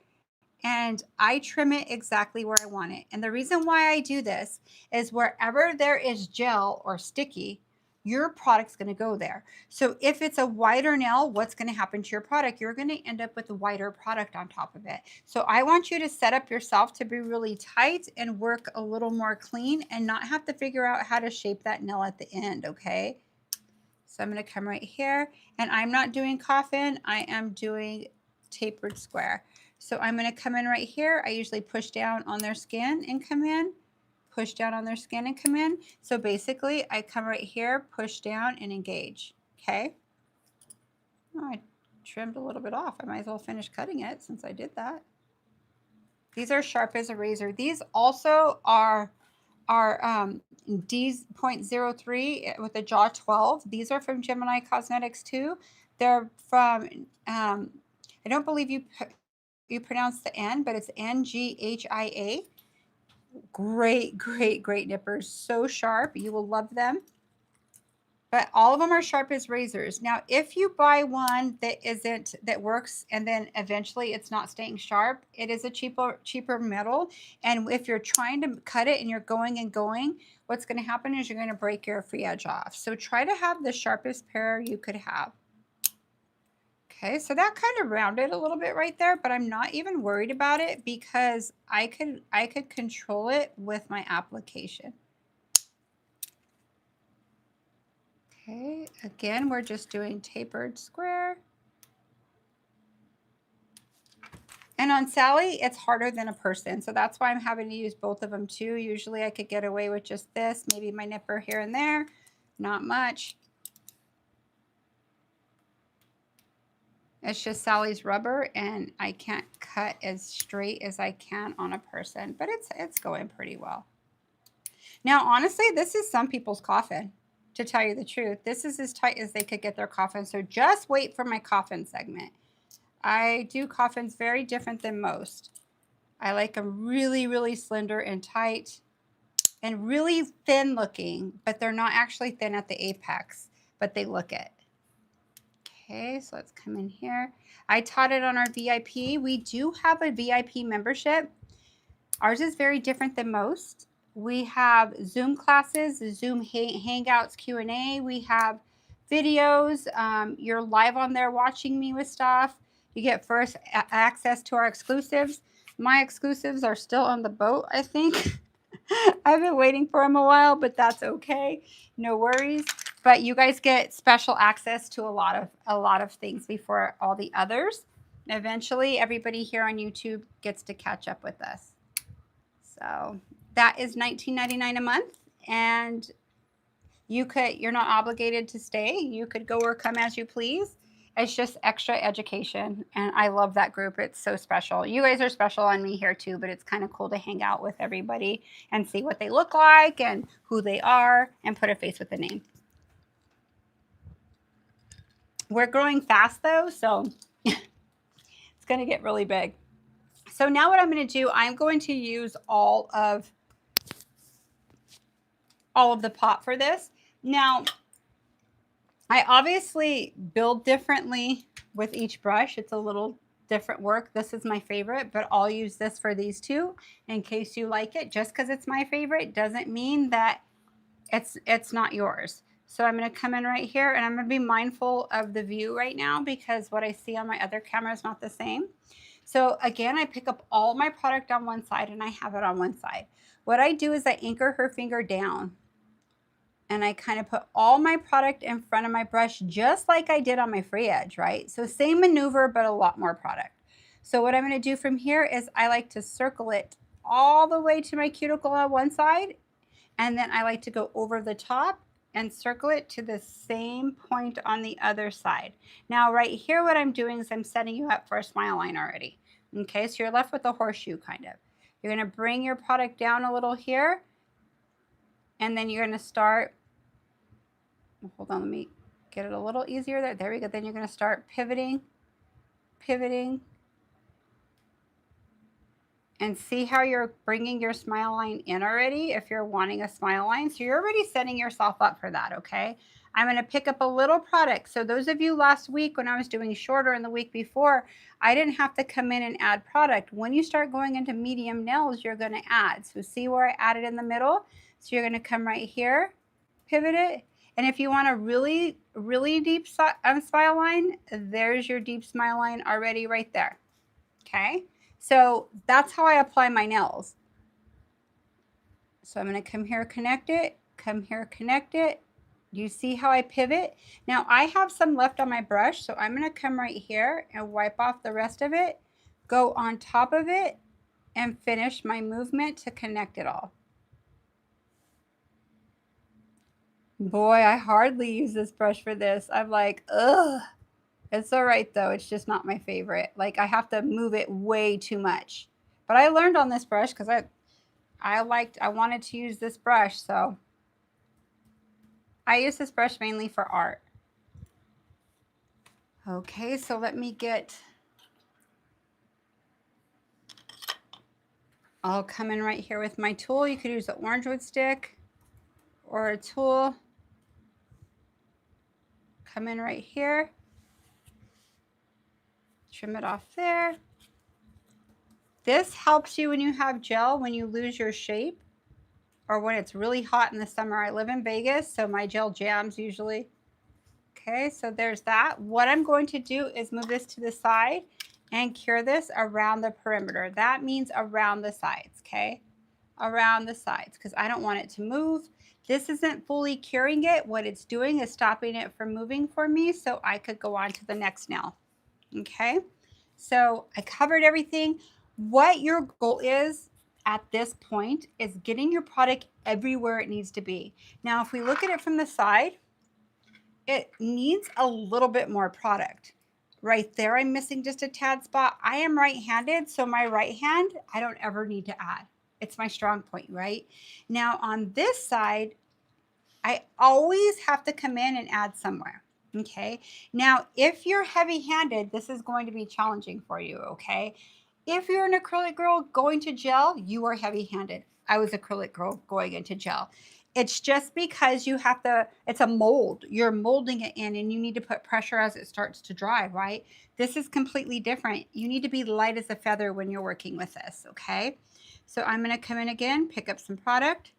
and I trim it exactly where I want it. And the reason why I do this is wherever there is gel or sticky, your product's going to go there. So if it's a wider nail, what's going to happen to your product? You're going to end up with a wider product on top of it. So I want you to set up yourself to be really tight and work a little more clean and not have to figure out how to shape that nail at the end, okay? So I'm going to come right here, and I'm not doing coffin. I am doing tapered square. So I'm going to come in right here. I usually push down on their skin and come in. Push down on their skin and come in. So basically, I come right here, push down, and engage. Okay? Oh, I trimmed a little bit off. I might as well finish cutting it since I did that. These are sharp as a razor. These also are D.03 with a jaw 12. These are from Gemini Cosmetics too. They're from, I don't believe you pronounce the N, but it's NGHIA. Great nippers. So sharp. You will love them. But all of them are sharp as razors. Now, if you buy one that works and then eventually it's not staying sharp, it is a cheaper metal. And if you're trying to cut it and you're going, what's going to happen is you're going to break your free edge off. So try to have the sharpest pair you could have. Okay, so that kind of rounded a little bit right there, but I'm not even worried about it because I could control it with my application. Okay, again, we're just doing tapered square. And on Sally, it's harder than a person, so that's why I'm having to use both of them too. Usually I could get away with just this, maybe my nipper here and there, not much. It's just Sally's rubber, and I can't cut as straight as I can on a person, but it's going pretty well. Now, honestly, this is some people's coffin, to tell you the truth. This is as tight as they could get their coffin, so just wait for my coffin segment. I do coffins very different than most. I like them really slender and tight and really thin looking, but they're not actually thin at the apex, but they look it. Okay, so let's come in here. I taught it on our VIP. We do have a VIP membership. Ours is very different than most. We have Zoom classes, Zoom Hangouts Q&A. We have videos. You're live on there watching me with stuff. You get first access to our exclusives. My exclusives are still on the boat, I think. I've been waiting for them a while, but that's okay. No worries. But you guys get special access to a lot of things before all the others. Eventually, everybody here on YouTube gets to catch up with us. So that is $19.99 a month, and you're not obligated to stay. You could go or come as you please. It's just extra education, and I love that group. It's so special. You guys are special on me here too, but it's kind of cool to hang out with everybody and see what they look like and who they are and put a face with a name. We're growing fast though, so it's going to get really big. So now what I'm going to do, I'm going to use all of the pot for this. Now, I obviously build differently with each brush. It's a little different work. This is my favorite, but I'll use this for these two in case you like it. Just because it's my favorite doesn't mean that it's not yours. So I'm going to come in right here, and I'm going to be mindful of the view right now because what I see on my other camera is not the same. So again, I pick up all my product on one side and I have it on one side. What I do is I anchor her finger down, and I kind of put all my product in front of my brush just like I did on my free edge, right? So same maneuver, but a lot more product. So what I'm going to do from here is I like to circle it all the way to my cuticle on one side, and then I like to go over the top and circle it to the same point on the other side. Now right here, what I'm doing is I'm setting you up for a smile line already. Okay, so you're left with a horseshoe kind of. You're going to bring your product down a little here, and then you're going to start, hold on, let me get it a little easier there. There we go. Then you're going to start pivoting, and see how you're bringing your smile line in already if you're wanting a smile line. So you're already setting yourself up for that, okay? I'm going to pick up a little product. So those of you last week when I was doing shorter and the week before, I didn't have to come in and add product. When you start going into medium nails, you're going to add. So see where I added in the middle? So you're going to come right here, pivot it. And if you want a really, really deep smile line, there's your deep smile line already right there, okay? So that's how I apply my nails. So I'm going to come here, connect it, come here, connect it. You see how I pivot? Now I have some left on my brush, so I'm going to come right here and wipe off the rest of it, go on top of it, and finish my movement to connect it all. Boy, I hardly use this brush for this. I'm like, ugh. It's all right though. It's just not my favorite. Like I have to move it way too much. But I learned on this brush because I wanted to use this brush, so I use this brush mainly for art. Okay, so let me get, I'll come in right here with my tool. You could use an orange wood stick or a tool. Come in right here. Trim it off there. This helps you when you have gel, when you lose your shape, or when it's really hot in the summer. I live in Vegas, so my gel jams usually. Okay, so there's that. What I'm going to do is move this to the side and cure this around the perimeter. That means around the sides, okay? Around the sides, because I don't want it to move. This isn't fully curing it. What it's doing is stopping it from moving for me so I could go on to the next nail. Okay, so I covered everything. What your goal is at this point is getting your product everywhere it needs to be. Now, if we look at it from the side, it needs a little bit more product. Right there, I'm missing just a tad spot. I am right-handed, so my right hand, I don't ever need to add. It's my strong point, right? Now, on this side, I always have to come in and add somewhere. Okay, now if you're heavy-handed, this is going to be challenging for you, okay? If you're an acrylic girl going to gel, you are heavy-handed. I was acrylic girl going into gel. It's just because you have to, it's a mold. You're molding it in and you need to put pressure as it starts to dry, right? This is completely different. You need to be light as a feather when you're working with this, okay? So I'm going to come in again, pick up some product,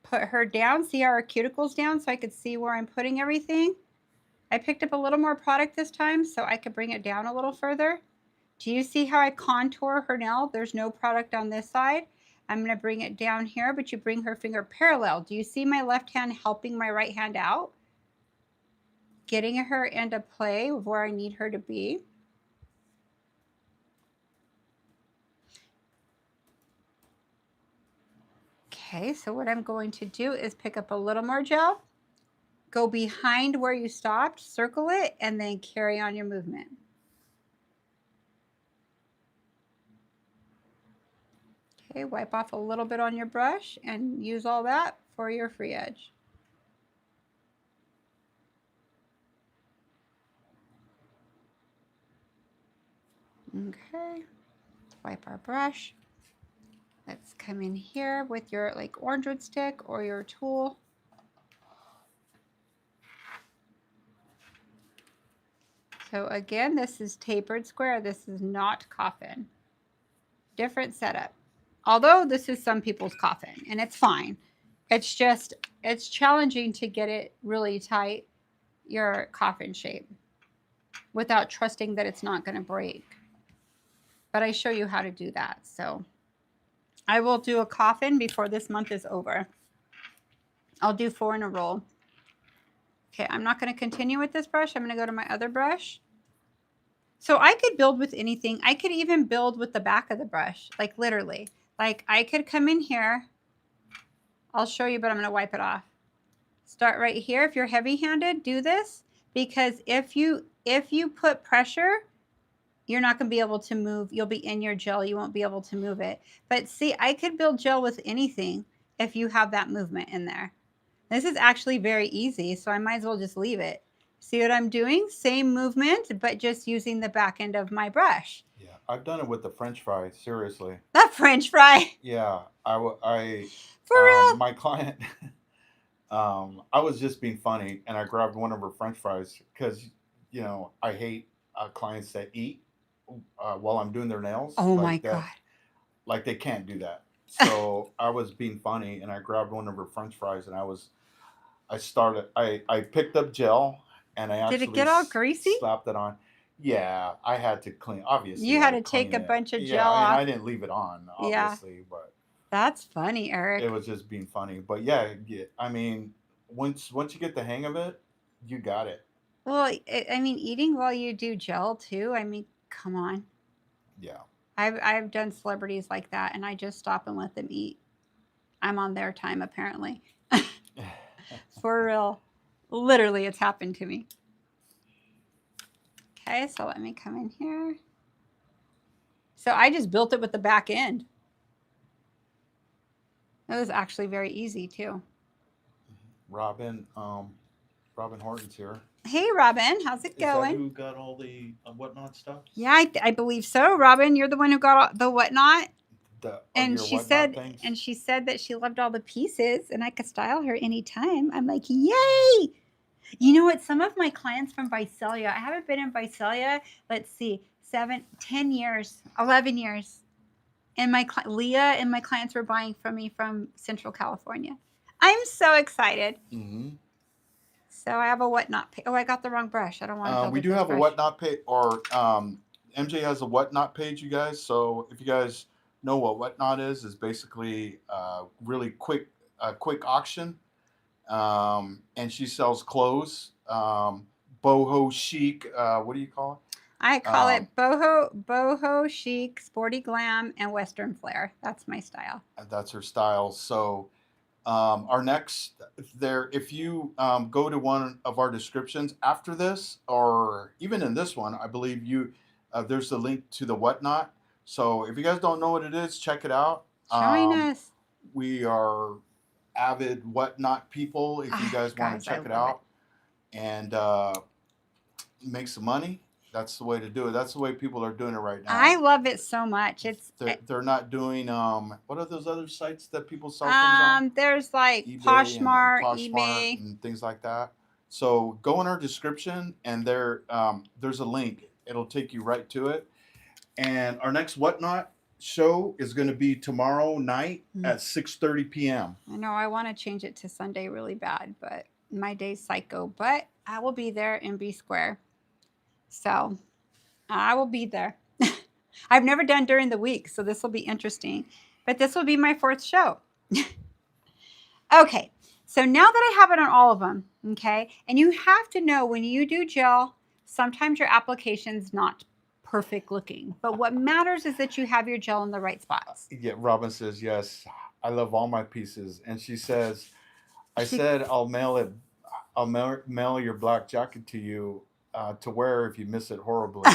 put her down, see how her cuticle's down so I could see where I'm putting everything. I picked up a little more product this time so I could bring it down a little further. Do you see how I contour her nail? There's no product on this side. I'm going to bring it down here, but you bring her finger parallel. Do you see my left hand helping my right hand out? Getting her into play of where I need her to be. Okay, so what I'm going to do is pick up a little more gel, go behind where you stopped, circle it, and then carry on your movement. Okay, wipe off a little bit on your brush and use all that for your free edge. Okay, wipe our brush. Let's come in here with your like orange wood stick or your tool. So again, this is tapered square. This is not coffin. Different setup. Although this is some people's coffin and it's fine. It's just, it's challenging to get it really tight, your coffin shape, without trusting that it's not going to break. But I show you how to do that. So I will do a coffin before this month is over. I'll do 4 in a row. Okay, I'm not going to continue with this brush. I'm going to go to my other brush. So I could build with anything. I could even build with the back of the brush, like literally. Like I could come in here. I'll show you, but I'm going to wipe it off. Start right here. If you're heavy-handed, do this, because if you put pressure, you're not going to be able to move. You'll be in your gel. You won't be able to move it. But see, I could build gel with anything if you have that movement in there. This is actually very easy, so I might as well just leave it. See what I'm doing? Same movement, but just using the back end of my brush. Yeah, I've done it with the French fry. Seriously. That French fry. Yeah, For real? my client. I was just being funny, and I grabbed one of her French fries because, you know, I hate clients that eat while I'm doing their nails. Oh like my that, God. Like they can't do that. So I was being funny, and I grabbed one of her French fries, and I picked up gel, and I Did it actually get all greasy? slapped it on. Yeah, I had to clean. Obviously, You I had to clean take a it. bunch of Yeah, gel and off. I didn't leave it on, Yeah. obviously, but That's funny, Eric. it was just being funny. But yeah, I mean, once you get the hang of it, you got it. Well, I mean, eating while you do gel too. I mean, come on. Yeah. I've done celebrities like that, and I just stop and let them eat. I'm on their time apparently. For real. Literally, it's happened to me. Okay, so let me come in here. So I just built it with the back end. It was actually very easy too. Robin Horton's here. Hey, Robin, how's it Is that going? who got all the whatnot stuff? Yeah, I believe so. Robin, you're the one who got all the whatnot. And Your she whatnot said, things? and she said that she loved all the pieces, and I could style her anytime. I'm like, yay! You know what? Some of my clients from Visalia, I haven't been in Visalia. Let's see, 7, 10 years, 11 years, and Leah and my clients were buying from me from Central California. I'm so excited. Mm-hmm. So I have a whatnot. Oh, I got the wrong brush. I don't want to. We do have a whatnot page, or MJ has a whatnot page, you guys. So if you guys know what whatnot is basically really quick auction, and she sells clothes, boho chic. What do you call it? I call it boho chic, sporty glam, and western flair. That's my style. That's her style. So our next there, if you go to one of our descriptions after this, or even in this one, I believe there's a link to the whatnot. So if you guys don't know what it is, check it out. Join us. We are avid whatnot people. If you guys want to check it out and make some money, That's the way to do it. That's the way people are doing it right I now. love it so much. It's They're not doing what are those other sites that people sell things on? there's like eBay and Poshmark, Poshmark eBay. and things like that. So go in our description and there's a link. It'll take you right to it. And our next Whatnot show is going to be tomorrow night Mm. at 6:30 p.m. I know I want to change it to Sunday really bad, but my day's psycho. But I will be there in B Square. So I will be there. I've never done during the week, so this will be interesting. But this will be my 4th show. Okay, so now that I have it on all of them, okay, and you have to know when you do gel, sometimes your application's not perfect looking. But what matters is that you have your gel in the right spots. Yeah, Robin says, yes, I love all my pieces. And she says, I said I'll mail your black jacket to you to wear if you miss it horribly.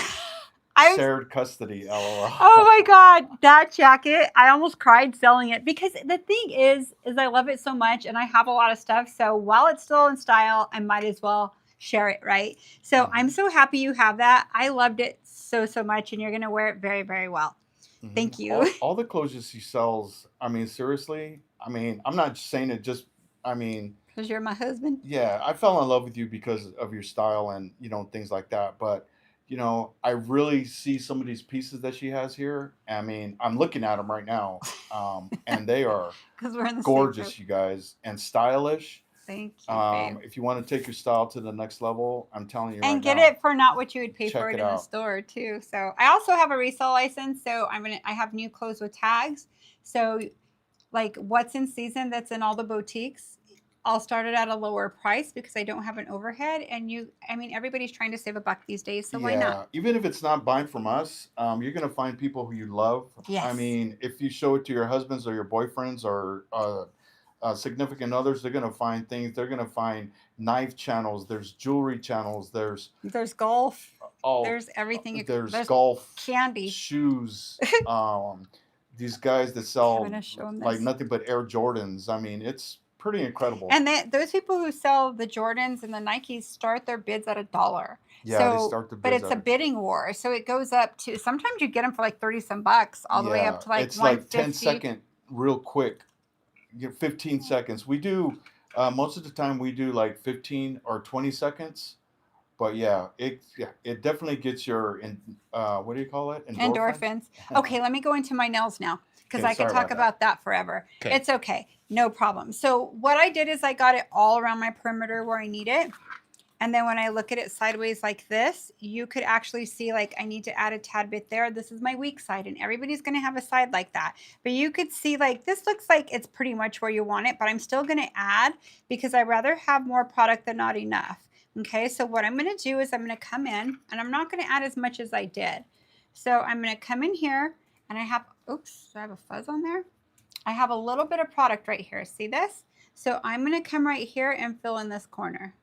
I Shared custody, lol. Oh my God, that jacket. I almost cried selling it because the thing is I love it so much and I have a lot of stuff. So while it's still in style, I might as well share it, right? So I'm so happy you have that. I loved it so, so much and you're going to wear it very, very well. Thank you. All the clothes that she sells, I mean, seriously, I mean, I'm not saying it just, I mean, Because you're my husband. yeah, I fell in love with you because of your style and, things like that. But, I really see some of these pieces that she has here. I mean, I'm looking at them right now, and they are Because we're in the gorgeous, same you guys, and stylish. Thank you, babe. If you want to take your style to the next level, I'm telling you right now. And get it for not what you would pay Check for it it in the out. store too. So I also have a resale license. So I have new clothes with tags. So like what's in season that's in all the boutiques, I'll start it at a lower price because I don't have an overhead. And everybody's trying to save $1 these days. So why not? Even if it's not buying from us, you're gonna find people who you love. Yes. I mean, if you show it to your husbands or your boyfriends or significant others, they're gonna find things. They're gonna find knife channels. There's jewelry channels. There's golf. all. There's everything. There's golf, candy, shoes. These guys that sell gonna show 'em like this. nothing but Air Jordans. I mean, it's pretty incredible. And those people who sell the Jordans and the Nikes start their bids at $1. Yeah, they start the but bids it's a at- bidding war. So it goes up to, sometimes you get them for like 30 some bucks all the way up to like it's like 10 150. second real quick. You get 15 seconds. We do most of the time we do like 15 or 20 seconds. But it definitely gets your what do you call it? Endorphins. Okay, let me go into my nails now because Okay, I could sorry talk about about that forever. Okay. It's okay. No problem. So what I did is I got it all around my perimeter where I need it. And then when I look at it sideways like this, you could actually see like I need to add a tad bit there. This is my weak side and everybody's going to have a side like that. But you could see like this looks like it's pretty much where you want it, but I'm still going to add because I'd rather have more product than not enough. Okay, so what I'm going to do is I'm going to come in and I'm not going to add as much as I did. So I'm going to come in here and I have, oops, do I have a fuzz on there? I have a little bit of product right here. See this? So I'm going to come right here and fill in this corner.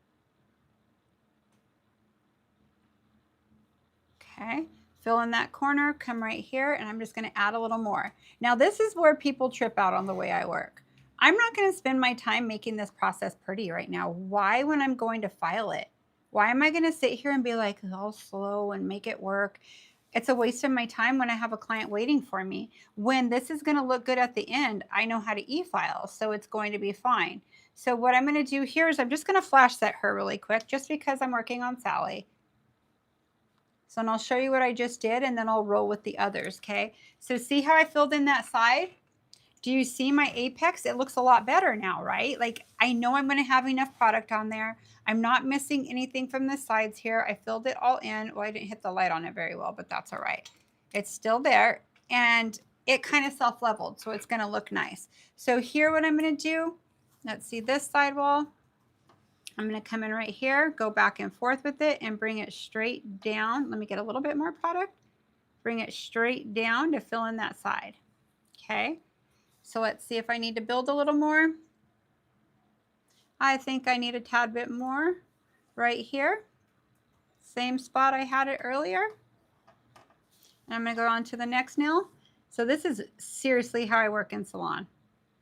Okay, fill in that corner, come right here, and I'm just going to add a little more. Now this is where people trip out on the way I work. I'm not going to spend my time making this process pretty right now. Why when I'm going to file it? Why am I going to sit here and be like all slow and make it work? It's a waste of my time when I have a client waiting for me. When this is going to look good at the end, I know how to e-file, so it's going to be fine. So what I'm going to do here is I'm just going to flash set her really quick just because I'm working on Sally. So and I'll show you what I just did and then I'll roll with the others, okay? So see how I filled in that side? Do you see my apex? It looks a lot better now, right? Like I know I'm going to have enough product on there. I'm not missing anything from the sides here. I filled it all in. Well, I didn't hit the light on it very well, but that's all right. It's still there and it kind of self-leveled, so it's going to look nice. So here what I'm going to do, let's see this sidewall. I'm going to come in right here, go back and forth with it and bring it straight down. Let me get a little bit more product. Bring it straight down to fill in that side. Okay. So let's see if I need to build a little more. I think I need a tad bit more right here. Same spot I had it earlier. And I'm going to go on to the next nail. So this is seriously how I work in salon.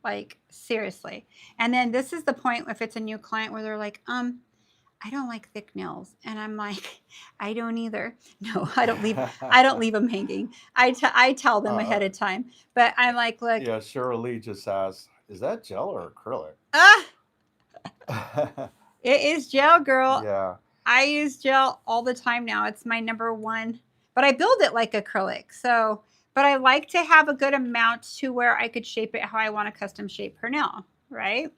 Like seriously. And then this is the point if it's a new client where they're like, I don't like thick nails. And I'm like, I don't either. No, I don't leave them hanging. I tell them ahead of time. But I'm like, look, Yeah, Cheryl Lee just asked, is that gel or acrylic? ah, it is gel, girl. Yeah. I use gel all the time now. It's my number one. But I build it like acrylic. So, but I like to have a good amount to where I could shape it how I want to custom shape her nail, right?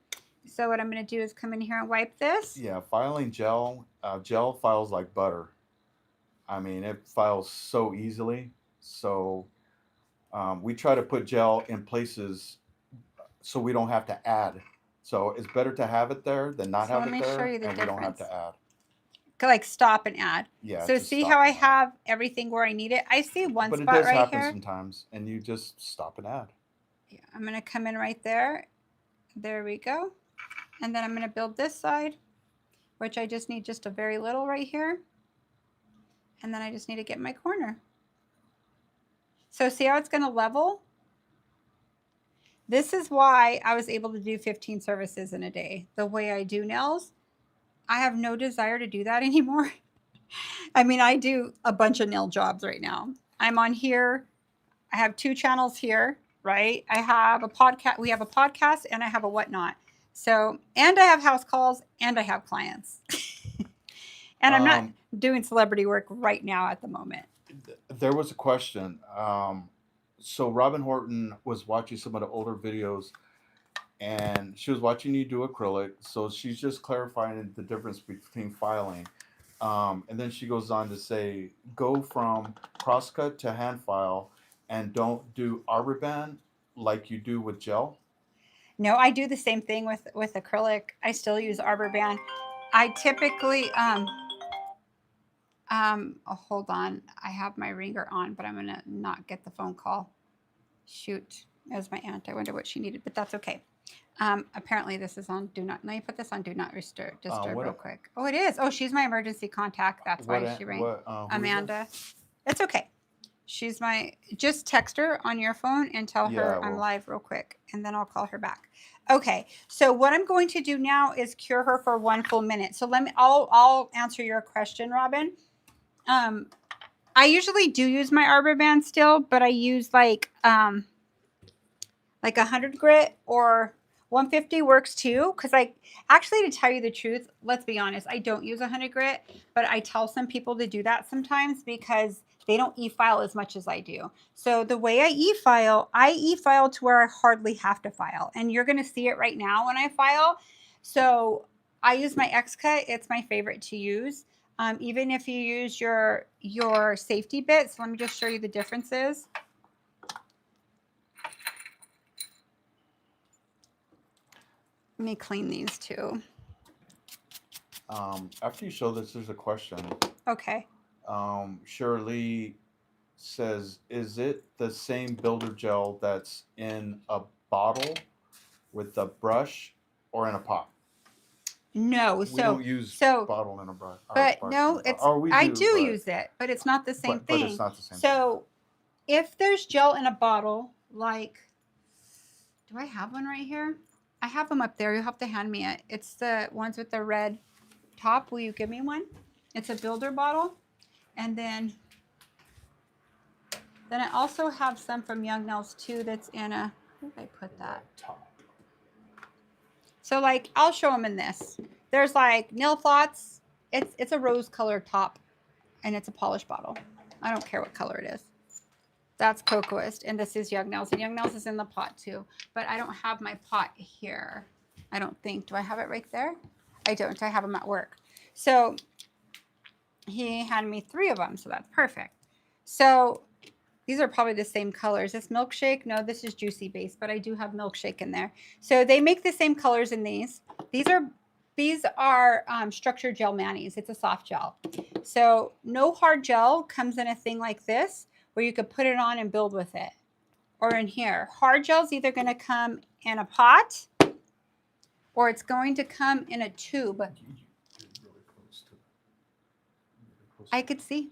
So what I'm going to do is come in here and wipe this. Yeah, filing gel, gel files like butter. I mean, it files so easily. So we try to put gel in places so we don't have to add. So it's better to have it there than not So have let it me show there, you the and we don't have difference. to add. Like stop and add. Yeah. So just see stop how I and add. have everything where I need it? I see one But it spot does right happen here. sometimes, and you just stop and add. Yeah, I'm going to come in right there. There we go. And then I'm going to build this side, which I just need just a very little right here. And then I just need to get my corner. So see how it's going to level? This is why I was able to do 15 services in a day. The way I do nails, I have no desire to do that anymore. I mean, I do a bunch of nail jobs right now. I'm on here. I have 2 channels here, right? I have a podcast. We have a podcast and I have a whatnot. So, and I have house calls and I have clients. And I'm not doing celebrity work right now at the moment. There was a question. So Robin Horton was watching some of the older videos, and she was watching you do acrylic. So she's just clarifying the difference between filing. And then she goes on to say, go from crosscut to hand file, and don't do arbor band like you do with gel. No, I do the same thing with acrylic. I still use arbor band. I typically oh, hold on. I have my ringer on, but I'm gonna not get the phone call. Shoot, it was my aunt. I wonder what she needed, but that's okay. Apparently this is on do not. Let me put this on do not disturb real quick. Oh, it is. Oh, she's my emergency contact. That's why she rang. Amanda. It's okay. She's my. Just text her on your phone and tell her I'm live real quick, and then I'll call her back. Okay. So what I'm going to do now is cure her for 1 full minute. So let me. I'll answer your question, Robin. I usually do use my arbor band still, but I use like 100 grit or 150 works too. Cause actually, to tell you the truth, let's be honest, I don't use 100 grit, but I tell some people to do that sometimes because they don't e-file as much as I do. So the way I e-file to where I hardly have to file. And you're going to see it right now when I file. So I use my X-Cut. It's my favorite to use. Even if you use your safety bits. So let me just show you the differences. Let me clean these too. After you show this, there's a question. Okay. Shirley says, is it the same builder gel that's in a bottle with a brush or in a pot? No, we don't use bottle in a brush. But no, it's I do use it, but it's not the same thing. But it's not the same. So if there's gel in a bottle, like, do I have one right here? I have them up there. You'll have to hand me it. It's the ones with the red top. Will you give me one? It's a builder bottle. And then I also have some from Young Nails too that's in a, where did I put that? So like, I'll show them in this. There's like nail thoughts. It's a rose colored top and it's a polished bottle. I don't care what color it is. That's Cocoist, and this is Young Nails, and Young Nails is in the pot too, but I don't have my pot here. I don't think. Do I have it right there? I don't. I have them at work. So he handed me 3 of them, so that's perfect. So these are probably the same colors. This Milkshake, no, this is Juicy Base, but I do have Milkshake in there. So they make the same colors in these. These are structured gel manis. It's a soft gel. So no hard gel comes in a thing like this, where you could put it on and build with it, or in here. Hard gel is either going to come in a pot or it's going to come in a tube. I could see.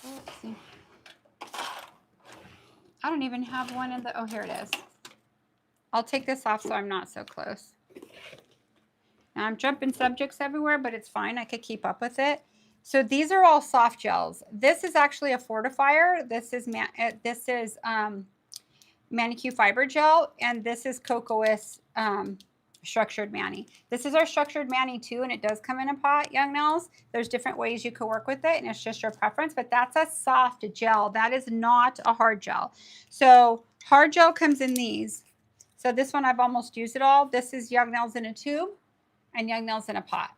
Let's see. I don't even have one in the, oh, here it is. I'll take this off so I'm not so close. Now I'm jumping subjects everywhere, but it's fine. I could keep up with it. So these are all soft gels. This is actually a fortifier. This is manicure fiber gel, and this is cocoas structured mani. This is our structured mani too, and it does come in a pot, young Nels. There's different ways you could work with it, and it's just your preference, but that's a soft gel. That is not a hard gel. So hard gel comes in these. So this one, I've almost used it all. This is young nails in a tube and young nails in a pot.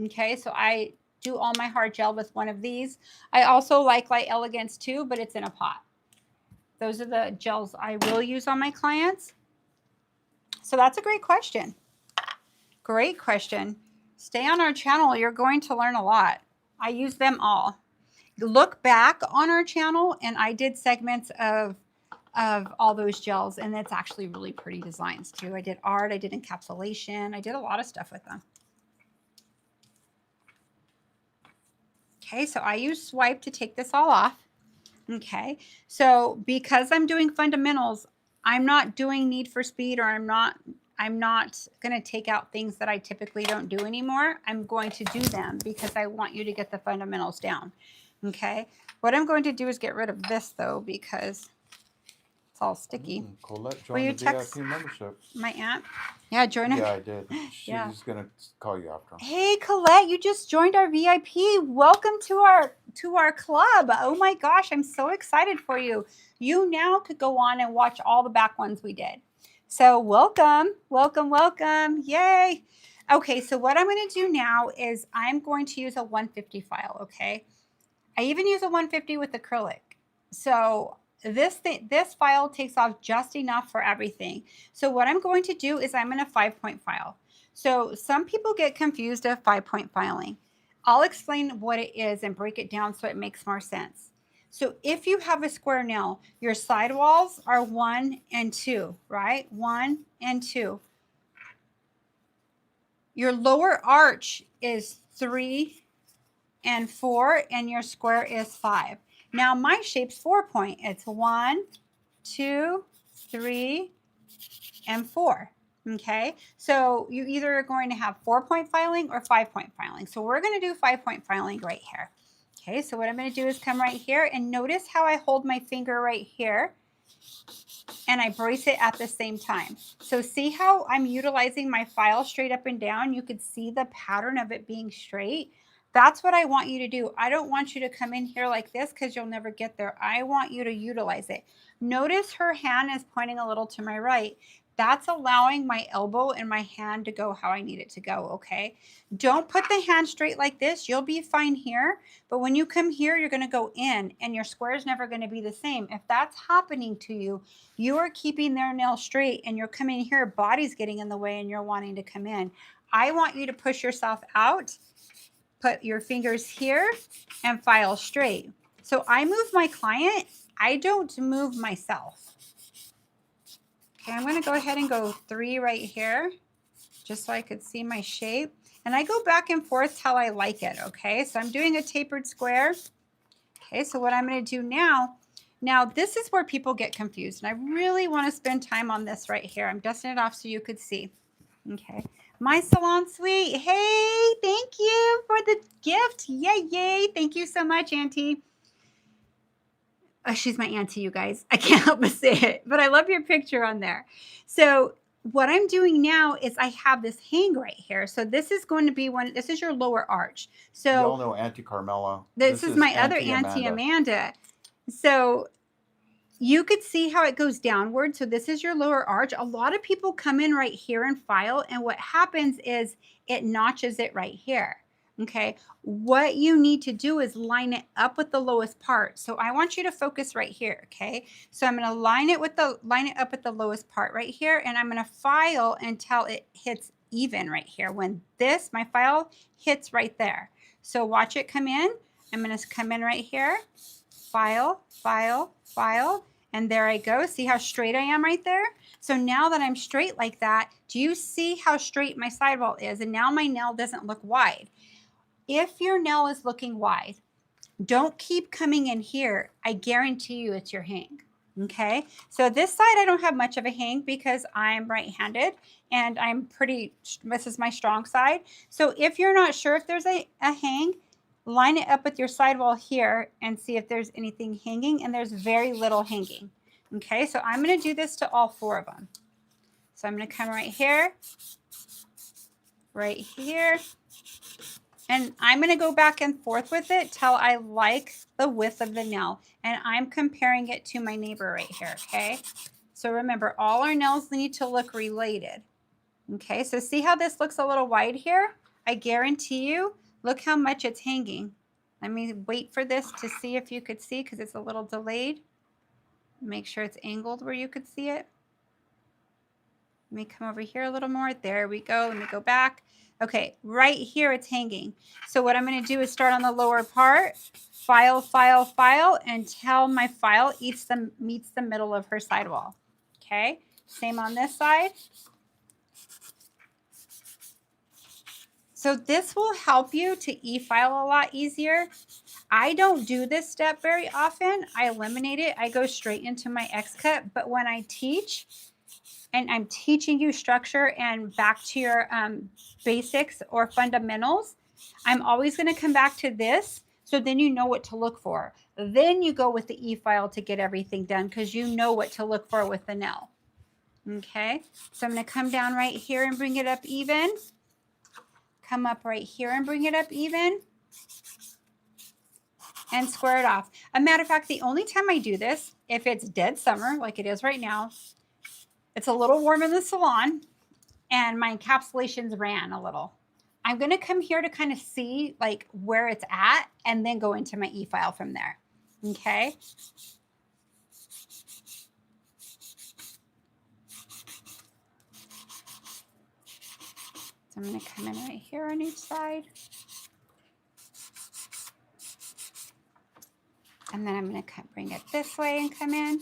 Okay, so I do all my hard gel with one of these. I also like Light Elegance too, but it's in a pot. Those are the gels I will use on my clients. So that's a great question. Great question. Stay on our channel. You're going to learn a lot. I use them all. Look back on our channel, and I did segments of all those gels, and it's actually really pretty designs too. I did art, I did encapsulation, I did a lot of stuff with them. Okay, so I use Swipe to take this all off. Okay, so because I'm doing fundamentals, I'm not doing Need for Speed, or I'm not going to take out things that I typically don't do anymore. I'm going to do them because I want you to get the fundamentals down. Okay, what I'm going to do is get rid of this though, because it's all sticky. Colette Will you joined the text VIP membership. my aunt? Yeah, join Yeah, her. I did. She's Yeah. gonna call you after. Hey, Colette, you just joined our VIP. Welcome to our club. Oh my gosh, I'm so excited for you. You now could go on and watch all the back ones we did. So welcome, welcome, welcome. Yay. Okay, so what I'm going to do now is I'm going to use a 150 file, okay? I even use a 150 with acrylic. So this file takes off just enough for everything. So what I'm going to do is I'm in a 5-point file. So some people get confused of 5-point filing. I'll explain what it is and break it down so it makes more sense. So if you have a square nail, your sidewalls are 1 and 2, right? 1 and 2. Your lower arch is 3 and 4, and your square is 5. Now my shape's 4-point. It's 1, 2, 3, and 4. Okay, so you either are going to have 4-point filing or 5-point filing. So we're going to do 5-point filing right here. Okay, so what I'm going to do is come right here, and notice how I hold my finger right here and I brace it at the same time. So see how I'm utilizing my file straight up and down? You could see the pattern of it being straight. That's what I want you to do. I don't want you to come in here like this because you'll never get there. I want you to utilize it. Notice her hand is pointing a little to my right. That's allowing my elbow and my hand to go how I need it to go, okay? Don't put the hand straight like this. You'll be fine here. But when you come here, you're going to go in, and your square is never going to be the same. If that's happening to you, you are keeping their nail straight, and you're coming here, body's getting in the way, and you're wanting to come in. I want you to push yourself out, put your fingers here, and file straight. So I move my client. I don't move myself. Okay, I'm going to go ahead and go 3 right here, just so I could see my shape. And I go back and forth till I like it, okay? So I'm doing a tapered square. Okay, so what I'm going to do now this is where people get confused. And I really want to spend time on this right here. I'm dusting it off so you could see. Okay, my salon suite. Hey, thank you for the gift. Yay, yay. Thank you so much, Auntie. Oh, she's my auntie, you guys. I can't help but say it, but I love your picture on there. So what I'm doing now is I have this hang right here. So this is going to be this is your lower arch. So y'all know Auntie Carmela. This is my other Auntie Amanda. So you could see how it goes downward. So this is your lower arch. A lot of people come in right here and file, and what happens is it notches it right here. Okay, what you need to do is line it up with the lowest part. So I want you to focus right here. Okay, so I'm going to line it up with the lowest part right here, and I'm going to file until it hits even right here. When my file hits right there. So watch it come in. I'm going to come in right here, file, file, file, and there I go. See how straight I am right there? So now that I'm straight like that, do you see how straight my sidewall is? And now my nail doesn't look wide. If your nail is looking wide, don't keep coming in here. I guarantee you it's your hang. Okay, so this side I don't have much of a hang because I'm right-handed, and this is my strong side. So if you're not sure if there's a hang, line it up with your sidewall here and see if there's anything hanging, and there's very little hanging. Okay, so I'm going to do this to all 4 of them. So I'm going to come right here, and I'm going to go back and forth with it till I like the width of the nail, and I'm comparing it to my neighbor right here, okay? So remember, all our nails need to look related. Okay, so see how this looks a little wide here? I guarantee you, look how much it's hanging. Let me wait for this to see if you could see, because it's a little delayed. Make sure it's angled where you could see it. Let me come over here a little more. There we go. Let me go back. Okay, right here it's hanging. So what I'm going to do is start on the lower part, file, file, file, until my file meets the middle of her sidewall. Okay, same on this side. So this will help you to e-file a lot easier. I don't do this step very often. I eliminate it. I go straight into my X-cut. But when I teach, and I'm teaching you structure and back to your basics or fundamentals, I'm always going to come back to this. So then you know what to look for. Then you go with the e-file to get everything done, because you know what to look for with the nail. Okay, so I'm going to come down right here and bring it up even. Come up right here and bring it up even. And square it off. A matter of fact, the only time I do this, if it's dead summer, like it is right now, it's a little warm in the salon, and my encapsulations ran a little. I'm going to come here to kind of see like where it's at, and then go into my e-file from there. Okay. So I'm going to come in right here on each side. And then I'm going to bring it this way and come in.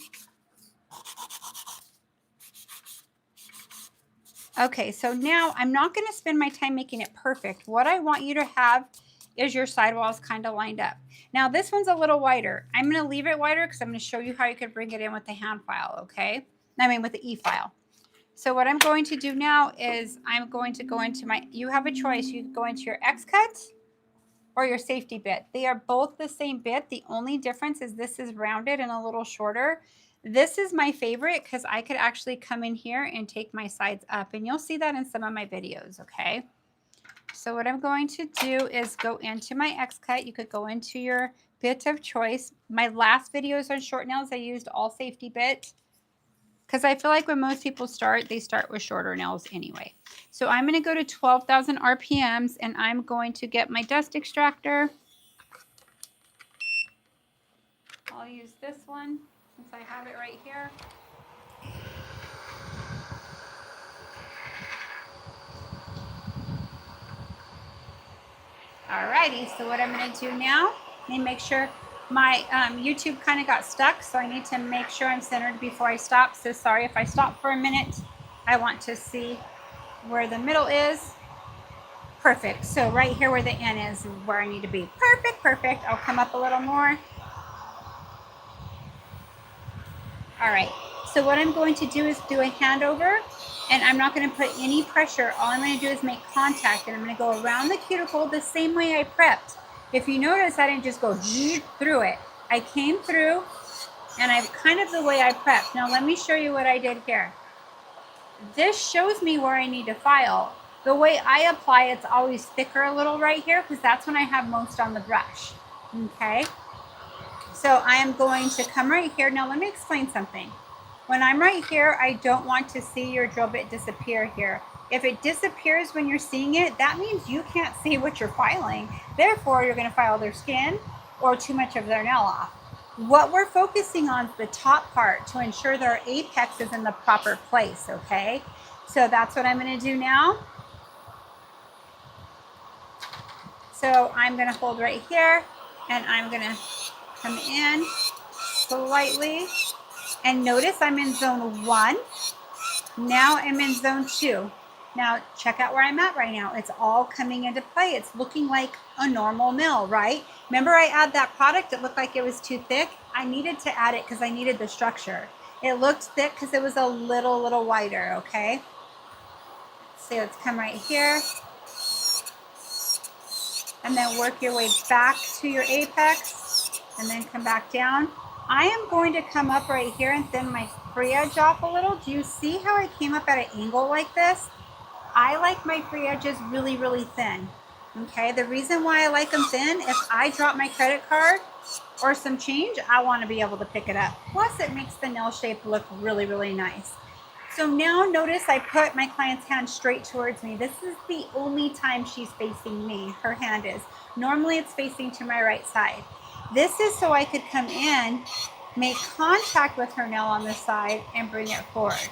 Okay, so now I'm not going to spend my time making it perfect. What I want you to have is your sidewalls kind of lined up. Now this one's a little wider. I'm going to leave it wider because I'm going to show you how you could bring it in with the hand file, okay? I mean with the e-file. So what I'm going to do now is I'm going to go into you have a choice. You can go into your X-cut or your safety bit. They are both the same bit. The only difference is this is rounded and a little shorter. This is my favorite because I could actually come in here and take my sides up, and you'll see that in some of my videos, okay? So what I'm going to do is go into my X-cut. You could go into your bit of choice. My last videos on short nails, I used all safety bit, because I feel like when most people start, they start with shorter nails anyway. So I'm going to go to 12,000 RPMs, and I'm going to get my dust extractor. I'll use this one since I have it right here. Alrighty, so what I'm going to do now, let me make sure my YouTube kind of got stuck, so I need to make sure I'm centered before I stop. So sorry if I stop for a minute. I want to see where the middle is. Perfect. So right here where the N is where I need to be. Perfect, perfect. I'll come up a little more. All right. So what I'm going to do is do a handover, and I'm not going to put any pressure. All I'm going to do is make contact, and I'm going to go around the cuticle the same way I prepped. If you notice, I didn't just go through it. I came through, and I'm kind of the way I prepped. Now let me show you what I did here. This shows me where I need to file. The way I apply, it's always thicker a little right here, because that's when I have most on the brush. Okay. So I am going to come right here. Now let me explain something. When I'm right here, I don't want to see your drill bit disappear here. If it disappears when you're seeing it, that means you can't see what you're filing. Therefore, you're going to file their skin or too much of their nail off. What we're focusing on is the top part to ensure their apex is in the proper place, okay? So that's what I'm going to do now. So I'm going to hold right here, and I'm going to come in slightly. And notice I'm in zone 1. Now I'm in zone 2. Now check out where I'm at right now. It's all coming into play. It's looking like a normal nail, right? Remember I add that product, it looked like it was too thick. I needed to add it because I needed the structure. It looked thick because it was a little wider, okay? So let's come right here. And then work your way back to your apex. And then come back down. I am going to come up right here and thin my free edge off a little. Do you see how I came up at an angle like this? I like my free edges really, really thin. Okay, the reason why I like them thin, if I drop my credit card or some change, I want to be able to pick it up. Plus, it makes the nail shape look really, really nice. So now notice I put my client's hand straight towards me. This is the only time she's facing me. Her hand is. Normally it's facing to my right side. This is so I could come in, make contact with her nail on this side, and bring it forward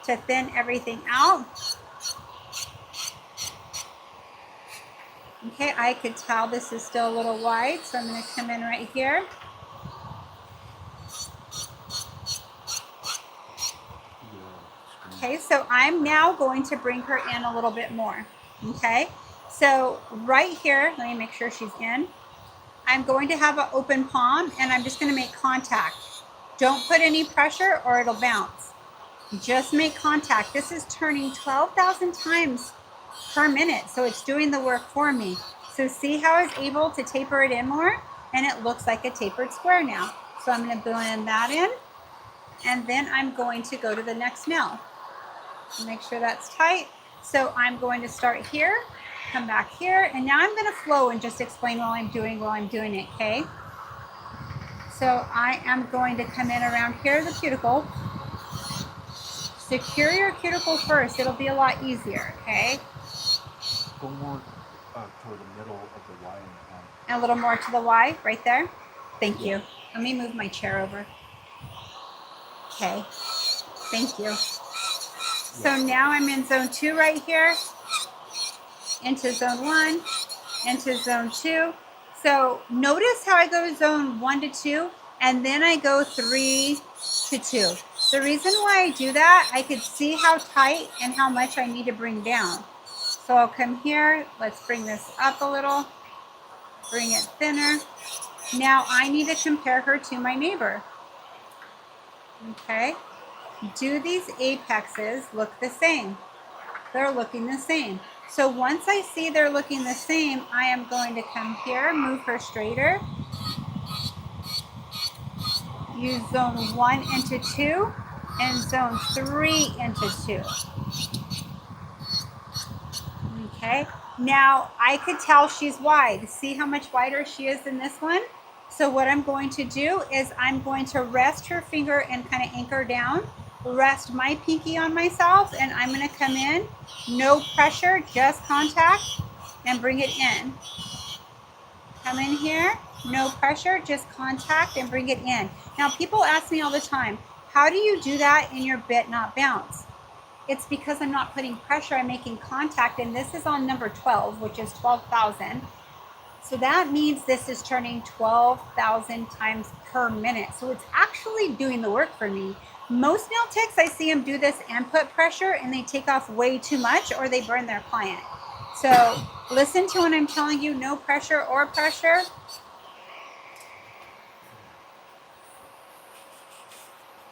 to thin everything out. Okay, I could tell this is still a little wide, so I'm going to come in right here. Okay, so I'm now going to bring her in a little bit more. Okay, so right here, let me make sure she's in. I'm going to have an open palm and I'm just going to make contact. Don't put any pressure or it'll bounce. Just make contact. This is turning 12,000 times per minute, so it's doing the work for me. So see how I was able to taper it in more, and it looks like a tapered square now. So I'm going to blend that in, and then I'm going to go to the next nail. Make sure that's tight. So I'm going to start here, come back here, and now I'm going to flow and just explain while I'm doing it, okay? So I am going to come in around here, the cuticle. Secure your cuticle first. It'll be a lot easier, okay? Go more toward the middle of the Y and a little more to the Y, right there. Thank you. Let me move my chair over. Okay. Thank you. So now I'm in zone 2 right here, into zone 1, into zone 2. So notice how I go zone 1 to 2, and then I go 3 to 2. The reason why I do that, I could see how tight and how much I need to bring down. So I'll come here, let's bring this up a little, bring it thinner. Now I need to compare her to my neighbor. Okay, do these apexes look the same? They're looking the same. So once I see they're looking the same, I am going to come here, move her straighter, use zone 1 into 2, and zone 3 into 2. Okay, now I could tell she's wide. See how much wider she is than this one? So what I'm going to do is I'm going to rest her finger and kind of anchor down, rest my pinky on myself, and I'm going to come in, no pressure, just contact, and bring it in. Come in here, no pressure, just contact and bring it in. Now people ask me all the time, how do you do that in your bit not bounce? It's because I'm not putting pressure, I'm making contact, and this is on number 12, which is 12,000. So that means this is turning 12,000 times per minute. So it's actually doing the work for me. Most nail techs, I see them do this and put pressure, and they take off way too much or they burn their client. So listen to when I'm telling you no pressure or pressure.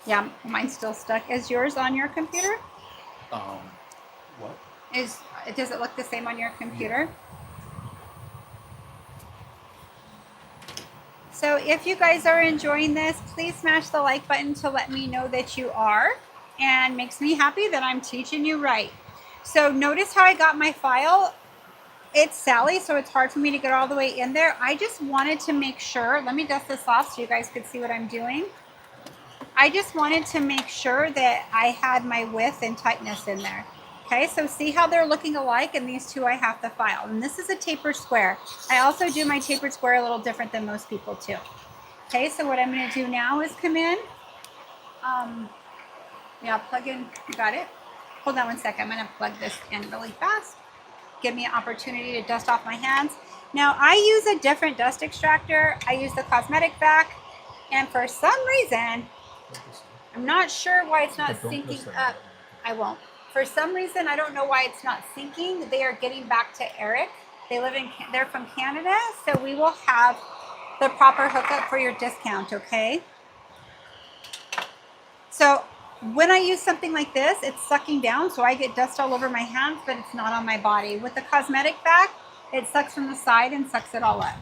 Yeah, mine's still stuck. Is yours on your computer? What? Does it look the same on your computer? So if you guys are enjoying this, please smash the like button to let me know that you are, and makes me happy that I'm teaching you right. So notice how I got my file. It's Sally, so it's hard for me to get all the way in there. I just wanted to make sure, let me dust this off so you guys could see what I'm doing. I just wanted to make sure that I had my width and tightness in there. Okay, so see how they're looking alike, and these two I have to file. And this is a tapered square. I also do my tapered square a little different than most people too. Okay, so what I'm going to do now is come in. Yeah, plug in. You got it? Hold on one second. I'm going to plug this in really fast. Give me an opportunity to dust off my hands. Now, I use a different dust extractor. I use the cosmetic vac. And for some reason, I'm not sure why it's not syncing up. I won't. For some reason, I don't know why it's not syncing. They are getting back to Eric. They're from Canada, so we will have the proper hookup for your discount, okay? So when I use something like this, it's sucking down, so I get dust all over my hands, but it's not on my body. With the cosmetic vac, it sucks from the side and sucks it all up.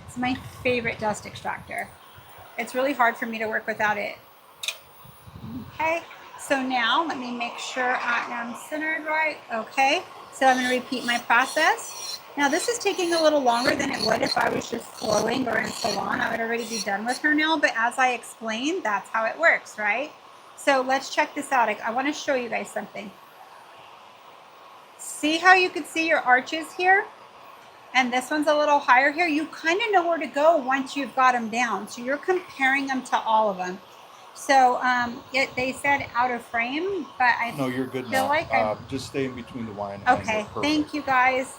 It's my favorite dust extractor. It's really hard for me to work without it. Okay, so now let me make sure I am centered right. Okay, so I'm going to repeat my process. Now this is taking a little longer than it would if I was just flowing or in salon. I would already be done with her nail, but as I explained, that's how it works, right? So let's check this out. I want to show you guys something. See how you can see your arches here? And this one's a little higher here. You kind of know where to go once you've got them down. So you're comparing them to all of them. So they said out of frame, but I No, you're good feel now. like just stay in between the wine. Okay, thank you guys.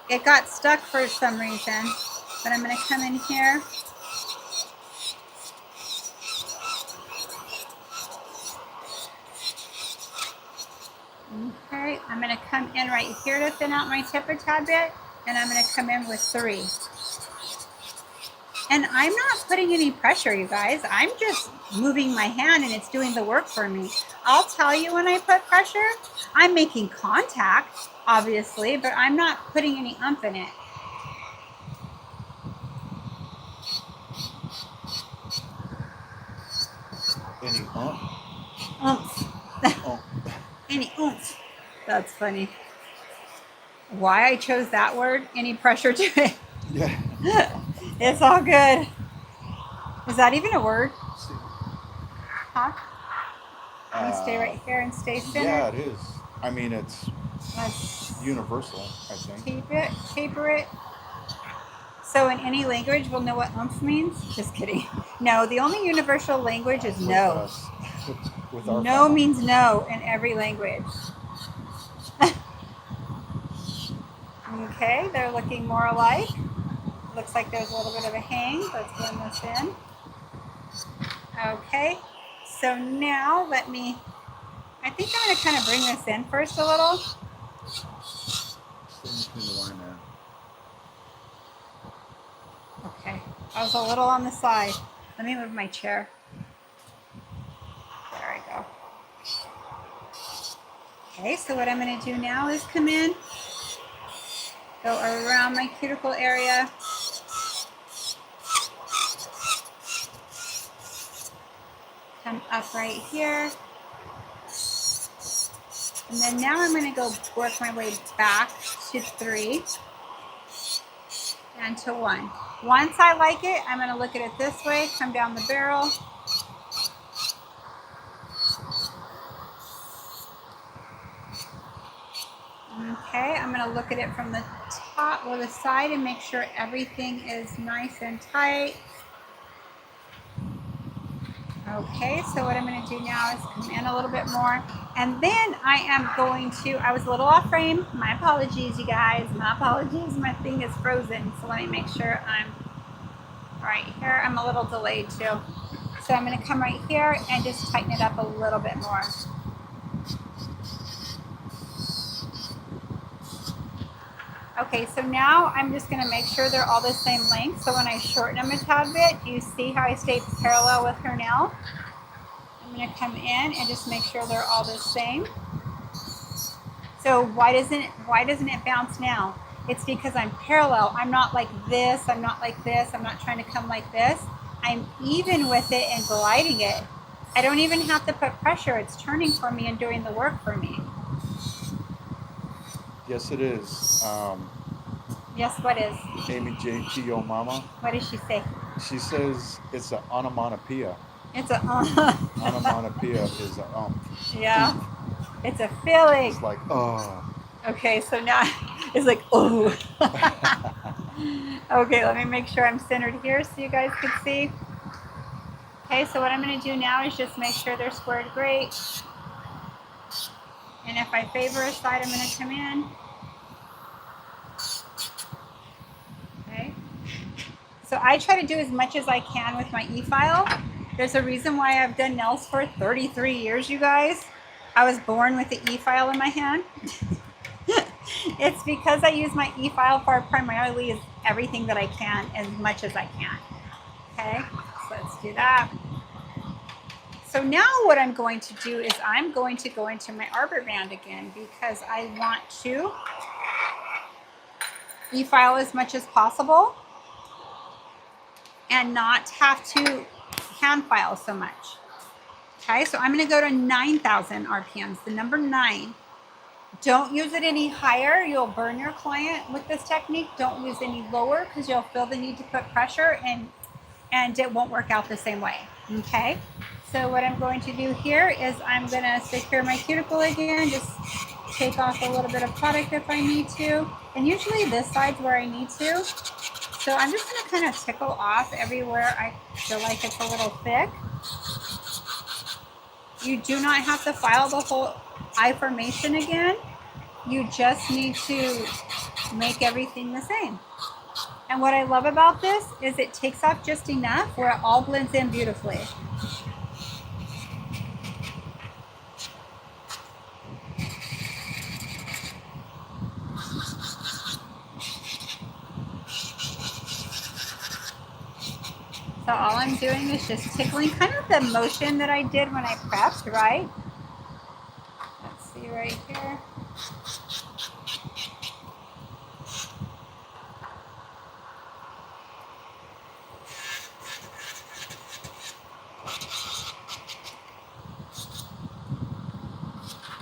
It got stuck for some reason, but I'm going to come in here. Okay, I'm going to come in right here to thin out my tip a tad bit, and I'm going to come in with 3. And I'm not putting any pressure, you guys. I'm just moving my hand and it's doing the work for me. I'll tell you when I put pressure, I'm making contact, obviously, but I'm not putting any oomph in it. Any oomph? Oomph. Oh. Any oomph. That's funny. Why I chose that word, any pressure to it. Yeah. It's all good. Is that even a word? Huh? Let me stay right here and stay centered. Yeah, it is. I mean, it's Let's universal, I think. Taper it. So in any language, we'll know what oomph means? Just kidding. No, the only universal language is no. With our No means no in every language. Okay, they're looking more alike. Looks like there's a little bit of a hang. Let's blend this in. Okay, so now I think I'm going to kind of bring this in first a little. Okay, I was a little on the side. Let me move my chair. There we go. Okay, so what I'm going to do now is come in, go around my cuticle area. Come up right here. And then now I'm going to go work my way back to 3 and to 1. Once I like it, I'm going to look at it this way, come down the barrel. Okay, I'm going to look at it from the top or the side and make sure everything is nice and tight. Okay, so what I'm going to do now is come in a little bit more. And then I am going to, I was a little off frame. My apologies, you guys. My apologies. My thing is frozen. So let me make sure I'm right here. I'm a little delayed too. So I'm going to come right here and just tighten it up a little bit more. Okay, so now I'm just going to make sure they're all the same length. So when I shorten them a tad bit, you see how I stay parallel with her nail? I'm going to come in and just make sure they're all the same. So why doesn't it bounce now? It's because I'm parallel. I'm not like this. I'm not like this. I'm not trying to come like this. I'm even with it and gliding it. I don't even have to put pressure. It's turning for me and doing the work for me. Yes, it is. Yes, what is? Amy J. T.O. Mama. What does she say? She says it's an onomatopoeia. It's a Onomatopoeia is a Yeah. It's a feeling. It's like, oh. Okay, so now it's like, oh. Okay, let me make sure I'm centered here so you guys can see. Okay, so what I'm going to do now is just make sure they're squared great. And if I favor a side, I'm going to come in. Okay. So I try to do as much as I can with my e-file. There's a reason why I've done nails for 33 years, you guys. I was born with the e-file in my hand. It's because I use my e-file for primarily everything that I can, as much as I can. Okay, so let's do that. So now what I'm going to do is I'm going to go into my arbor band again because I want to e-file as much as possible and not have to hand file so much. Okay, so I'm going to go to 9,000 RPMs, the number 9. Don't use it any higher. You'll burn your client with this technique. Don't use any lower because you'll feel the need to put pressure and it won't work out the same way. Okay, so what I'm going to do here is I'm going to secure my cuticle again, just take off a little bit of product if I need to. And usually this side's where I need to. So I'm just going to kind of tickle off everywhere I feel like it's a little thick. You do not have to file the whole eye formation again. You just need to make everything the same. And what I love about this is it takes off just enough where it all blends in beautifully. So all I'm doing is just tickling, kind of the motion that I did when I prepped, right? Let's see right here.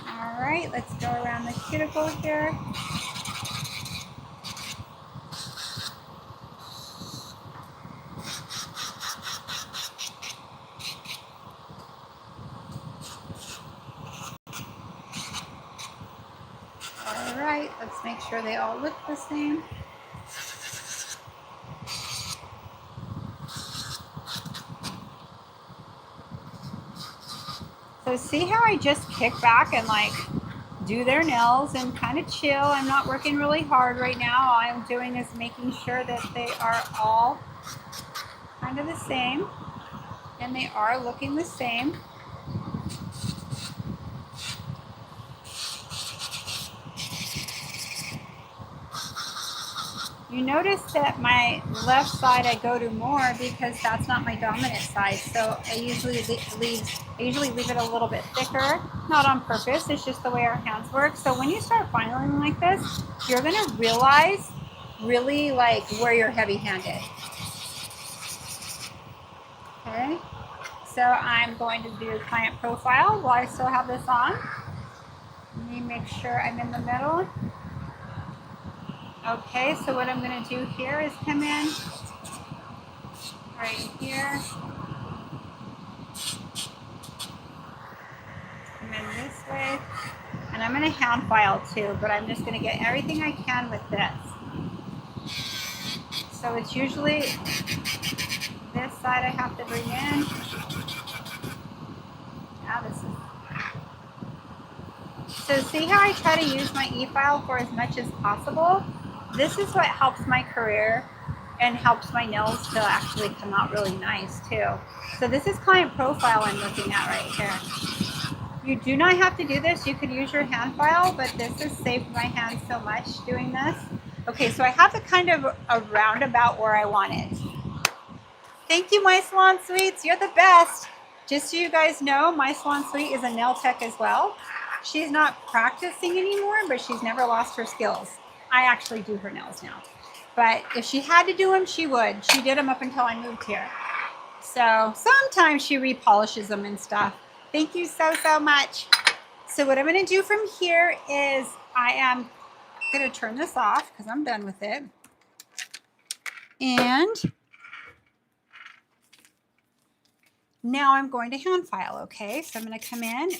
All right, let's go around the cuticle here. All right, let's make sure they all look the same. So see how I just kick back and like do their nails and kind of chill. I'm not working really hard right now. All I'm doing is making sure that they are all kind of the same and they are looking the same. You notice that my left side I go to more because that's not my dominant side. So I usually leave it a little bit thicker, not on purpose. It's just the way our hands work. So when you start filing like this, you're gonna realize really like where you're heavy-handed. Okay, so I'm going to do client profile while I still have this on. Let me make sure I'm in the middle. Okay, so what I'm going to do here is come in right here. Come in this way. And I'm going to hand file too, but I'm just going to get everything I can with this. So it's usually this side I have to bring in. Now this is. So see how I try to use my e-file for as much as possible? This is what helps my career and helps my nails to actually come out really nice too. So this is client profile I'm looking at right here. You do not have to do this. You could use your hand file, but this has saved my hand so much doing this. Okay, so I have it kind of a roundabout where I want it. Thank you, My Salon Sweets. You're the best. Just so you guys know, My Salon Sweet is a nail tech as well. She's not practicing anymore, but she's never lost her skills. I actually do her nails now. But if she had to do them, she would. She did them up until I moved here. So sometimes she repolishes them and stuff. Thank you so, so much. So what I'm going to do from here is I am going to turn this off because I'm done with it. And now I'm going to hand file, okay? So I'm going to come in,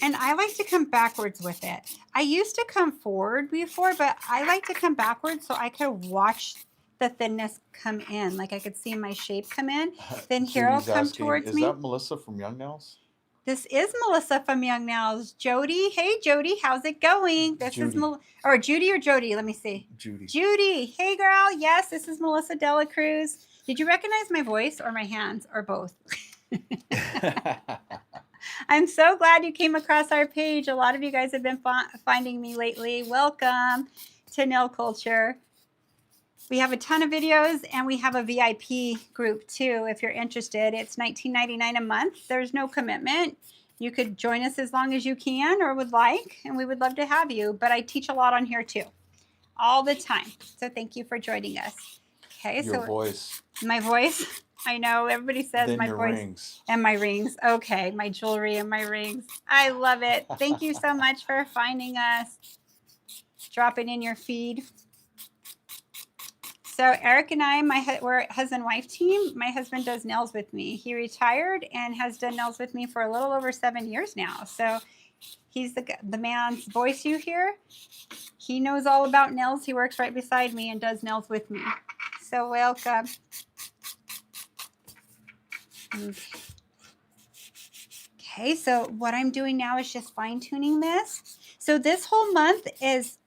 and I like to come backwards with it. I used to come forward before, but I like to come backwards so I could watch the thinness come in. Like I could see my shape come in. Then here it'll come towards me. Is that Melissa from Young Nails? This is Melissa from Young Nails. Jody, hey Jody, how's it going? This Judy. is or Judy or Jody, let me see. Judy. Judy, hey girl, yes, this is Melissa Dela Cruz. Did you recognize my voice or my hands or both? I'm so glad you came across our page. A lot of you guys have been finding me lately. Welcome to Nail Culture. We have a ton of videos, and we have a VIP group too if you're interested. It's $19.99 a month. There's no commitment. You could join us as long as you can or would like, and we would love to have you. But I teach a lot on here too, all the time. So thank you for joining us. Okay, Your voice. My voice. I know everybody says then my your voice rings. And my rings. Okay, my jewelry and my rings. I love it. Thank you so much for finding us. Drop it in your feed. So Eric and I, we're a husband-wife team. My husband does nails with me. He retired and has done nails with me for a little over 7 years now. So he's the man's voice you hear. He knows all about nails. He works right beside me and does nails with me. So welcome. Okay, so what I'm doing now is just fine-tuning this. So this whole month is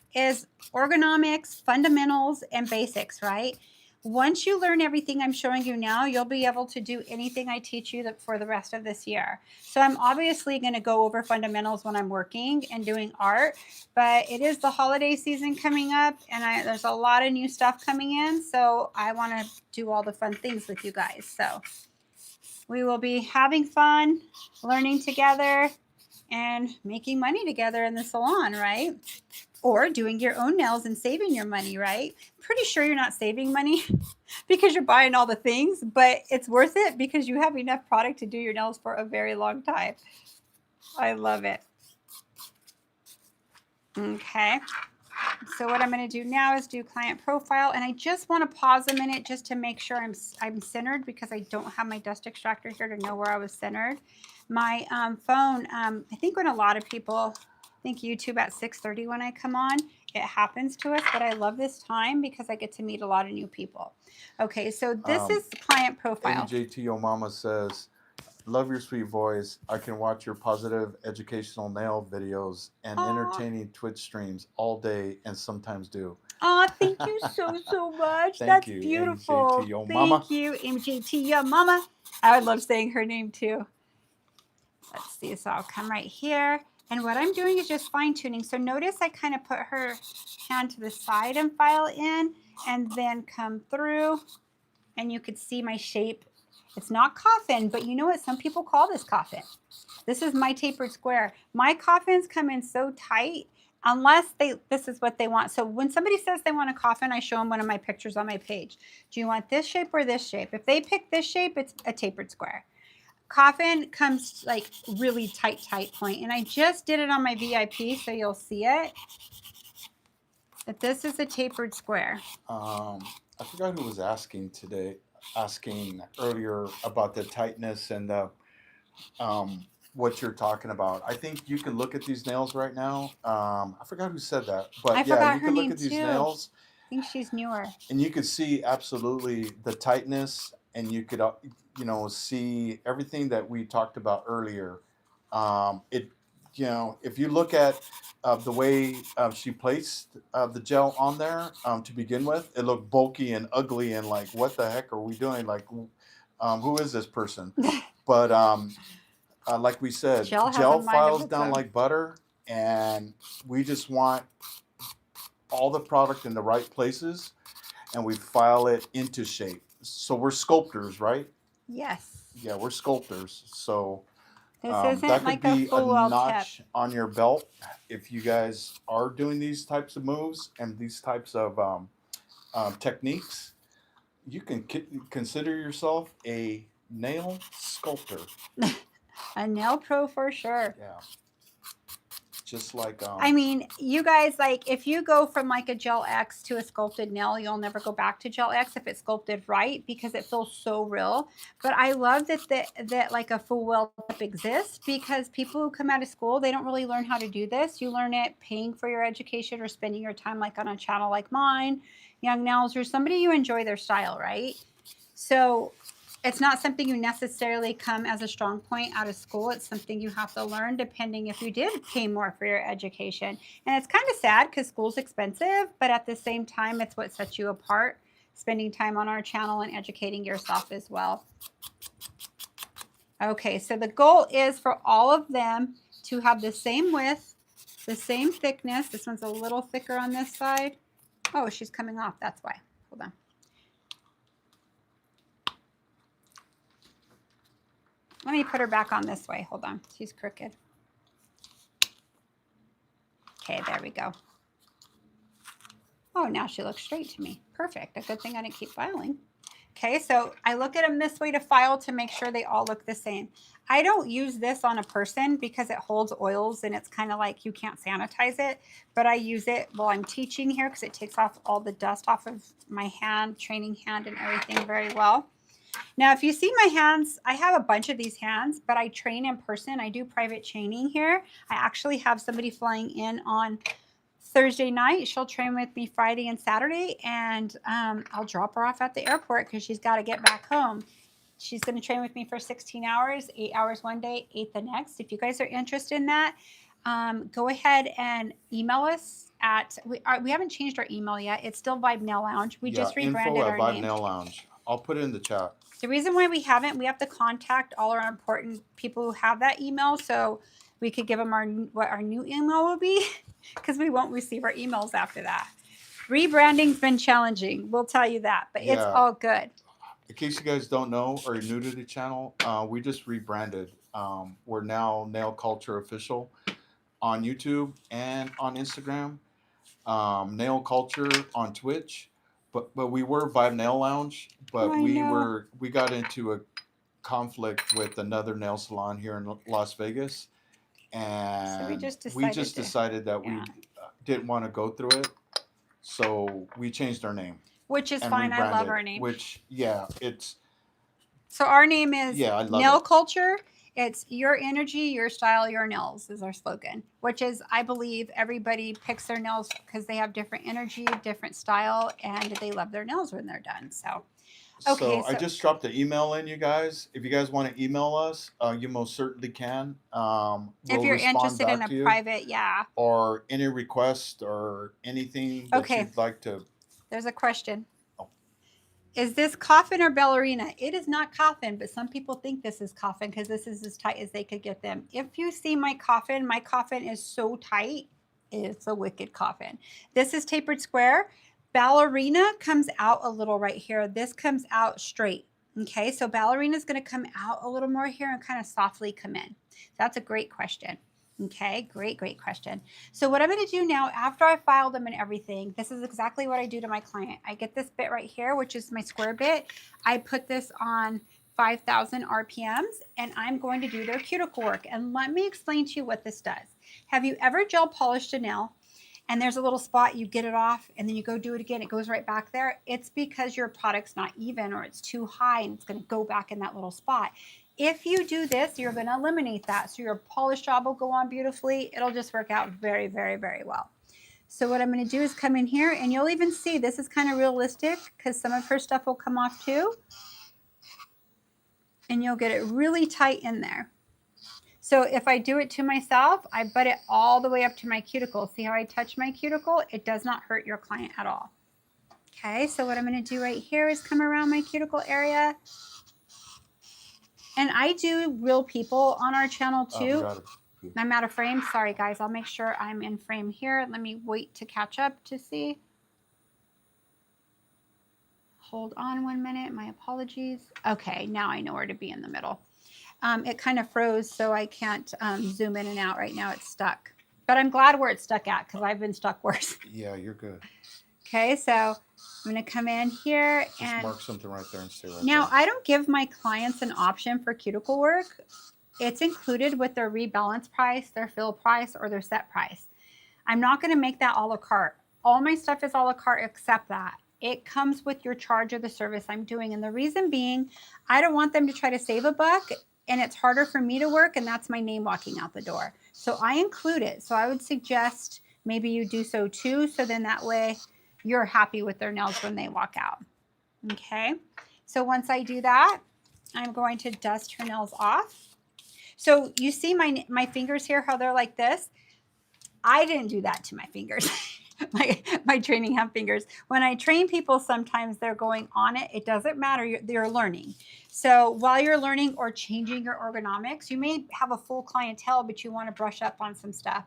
ergonomics, fundamentals, and basics, right? Once you learn everything I'm showing you now, you'll be able to do anything I teach you for the rest of this year. So I'm obviously going to go over fundamentals when I'm working and doing art, but it is the holiday season coming up, and there's a lot of new stuff coming in, so I want to do all the fun things with you guys. So we will be having fun, learning together, and making money together in the salon, right? Or doing your own nails and saving your money, right? Pretty sure you're not saving money because you're buying all the things, but it's worth it because you have enough product to do your nails for a very long time. I love it. Okay. So what I'm going to do now is do client profile, and I just want to pause a minute just to make sure I'm centered because I don't have my dust extractor here to know where I was centered. My phone, I think when a lot of people think YouTube at 6:30 when I come on, it happens to us, but I love this time because I get to meet a lot of new people. Okay, so this is client profile. AJT Yo Mama says, love your sweet voice. I can watch your positive educational nail videos and entertaining Twitch streams all day and sometimes do. Oh, thank you so much. Thank That's you, beautiful. MJT Yo Mama. Thank you, MJT Yo Mama. I would love saying her name too. Let's see, so I'll come right here. And what I'm doing is just fine tuning. So notice I kind of put her hand to the side and file in and then come through, and you could see my shape. It's not coffin, but you know what? Some people call this coffin. This is my tapered square. My coffins come in so tight unless this is what they want. So when somebody says they want a coffin, I show them one of my pictures on my page. Do you want this shape or this shape? If they pick this shape, it's a tapered square. Coffin comes like really tight point. And I just did it on my VIP, so you'll see it. But this is a tapered square. I forgot who was asking earlier about the tightness and the what you're talking about. I think you can look at these nails right now. I forgot who said that, but yeah, you can look at these nails. I think she's newer. And you could see absolutely the tightness, and you could see everything that we talked about earlier. If you look at the way she placed the gel on there to begin with, it looked bulky and ugly and like, what the heck are we doing? Like, who is this person? But like we said, gel files down like butter, and we just want all the product in the right places, and we file it into shape. So we're sculptors, right? Yes. Yeah, we're sculptors. So this isn't that could like be a notch on your belt if you guys are doing these types of moves and these types of techniques. You can consider yourself a nail sculptor. A nail pro for sure. Yeah. Just like I mean, you guys, like, if you go from like a Gel X to a sculpted nail, you'll never go back to Gel X if it's sculpted right, because it feels so real. But I love that like a full weld tip exists, because people who come out of school, they don't really learn how to do this. You learn it paying for your education or spending your time like on a channel like mine, Young Nails, or somebody you enjoy their style, right? So it's not something you necessarily come as a strong point out of school. It's something you have to learn depending if you did pay more for your education. And it's kind of sad because school's expensive, but at the same time, it's what sets you apart, spending time on our channel and educating yourself as well. Okay, so the goal is for all of them to have the same width, the same thickness. This one's a little thicker on this side. Oh, she's coming off, that's why. Hold on. Let me put her back on this way. Hold on. She's crooked. Okay, there we go. Oh, now she looks straight to me. Perfect. A good thing I didn't keep filing. Okay, so I look at them this way to file to make sure they all look the same. I don't use this on a person because it holds oils and it's kind of like you can't sanitize it, but I use it while I'm teaching here because it takes off all the dust off of my hand, training hand and everything very well. Now, if you see my hands, I have a bunch of these hands, but I train in person. I do private training here. I actually have somebody flying in on Thursday night. She'll train with me Friday and Saturday, and I'll drop her off at the airport because she's got to get back home. She's going to train with me for 16 hours, 8 hours one day, 8 the next. If you guys are interested in that, go ahead and email us at, we haven't changed our email yet. It's still Vibe Nail Lounge. We just rebranded our Info@Vibe name. Nail Lounge. I'll put it in the chat. The reason why we haven't, we have to contact all our important people who have that email so we could give them what our new email will be because we won't receive our emails after that. Rebranding's been challenging. We'll tell you that, but it's all good. In case you guys don't know or you're new to the channel, we just rebranded. We're now Nail Culture Official on YouTube and on Instagram. Nail Culture on Twitch. But we were Vibe Nail Lounge, but we got into a conflict with another nail salon here in Las Vegas, and so we just decided that we didn't want to go through it, so we changed our name. Which is fine. I love our name. Which it's. So our name is Nail Culture. It's your energy, your style, your nails is our slogan, which is, I believe everybody picks their nails because they have different energy, different style, and they love their nails when they're done. So, okay. So I just dropped the email in, you guys. If you guys want to email us, you most certainly can. If you're interested in a private, or any request or anything that you'd like to. There's a question. Is this coffin or ballerina? It is not coffin, but some people think this is coffin because this is as tight as they could get them. If you see my coffin is so tight, it's a wicked coffin. This is tapered square. Ballerina comes out a little right here. This comes out straight. Okay, so ballerina is going to come out a little more here and kind of softly come in. That's a great question. Okay, great question. So what I'm going to do now, after I filed them and everything, this is exactly what I do to my client. I get this bit right here, which is my square bit. I put this on 5,000 RPMs, and I'm going to do their cuticle work. And let me explain to you what this does. Have you ever gel polished a nail, and there's a little spot, you get it off, and then you go do it again, it goes right back there? It's because your product's not even, or it's too high, and it's going to go back in that little spot. If you do this, you're going to eliminate that. So your polish job will go on beautifully. It'll just work out very, very, very well. So what I'm going to do is come in here, and you'll even see this is kind of realistic because some of her stuff will come off too. And you'll get it really tight in there. So if I do it to myself, I butt it all the way up to my cuticle. See how I touch my cuticle? It does not hurt your client at all. Okay, so what I'm going to do right here is come around my cuticle area. And I do real people on our channel too. I'm out of frame. Sorry, guys. I'll make sure I'm in frame here. Let me wait to catch up to see. Hold on 1 minute. My apologies. Okay, now I know where to be in the middle. It kind of froze, so I can't zoom in and out right now. It's stuck. But I'm glad where it's stuck at because I've been stuck worse. Yeah, you're good. Okay, so I'm going to come in here and mark something right there and stay right now, there. I don't give my clients an option for cuticle work. It's included with their rebalance price, their fill price, or their set price. I'm not going to make that a la carte. All my stuff is a la carte except that. It comes with your charge of the service I'm doing. And the reason being, I don't want them to try to save a buck, and it's harder for me to work, and that's my name walking out the door. So I include it. So I would suggest maybe you do so too, so then that way you're happy with their nails when they walk out. Okay, so once I do that, I'm going to dust her nails off. So you see my fingers here, how they're like this? I didn't do that to my fingers. my training hand fingers. When I train people, sometimes they're going on it. It doesn't matter. They're learning. So while you're learning or changing your ergonomics, you may have a full clientele, but you want to brush up on some stuff.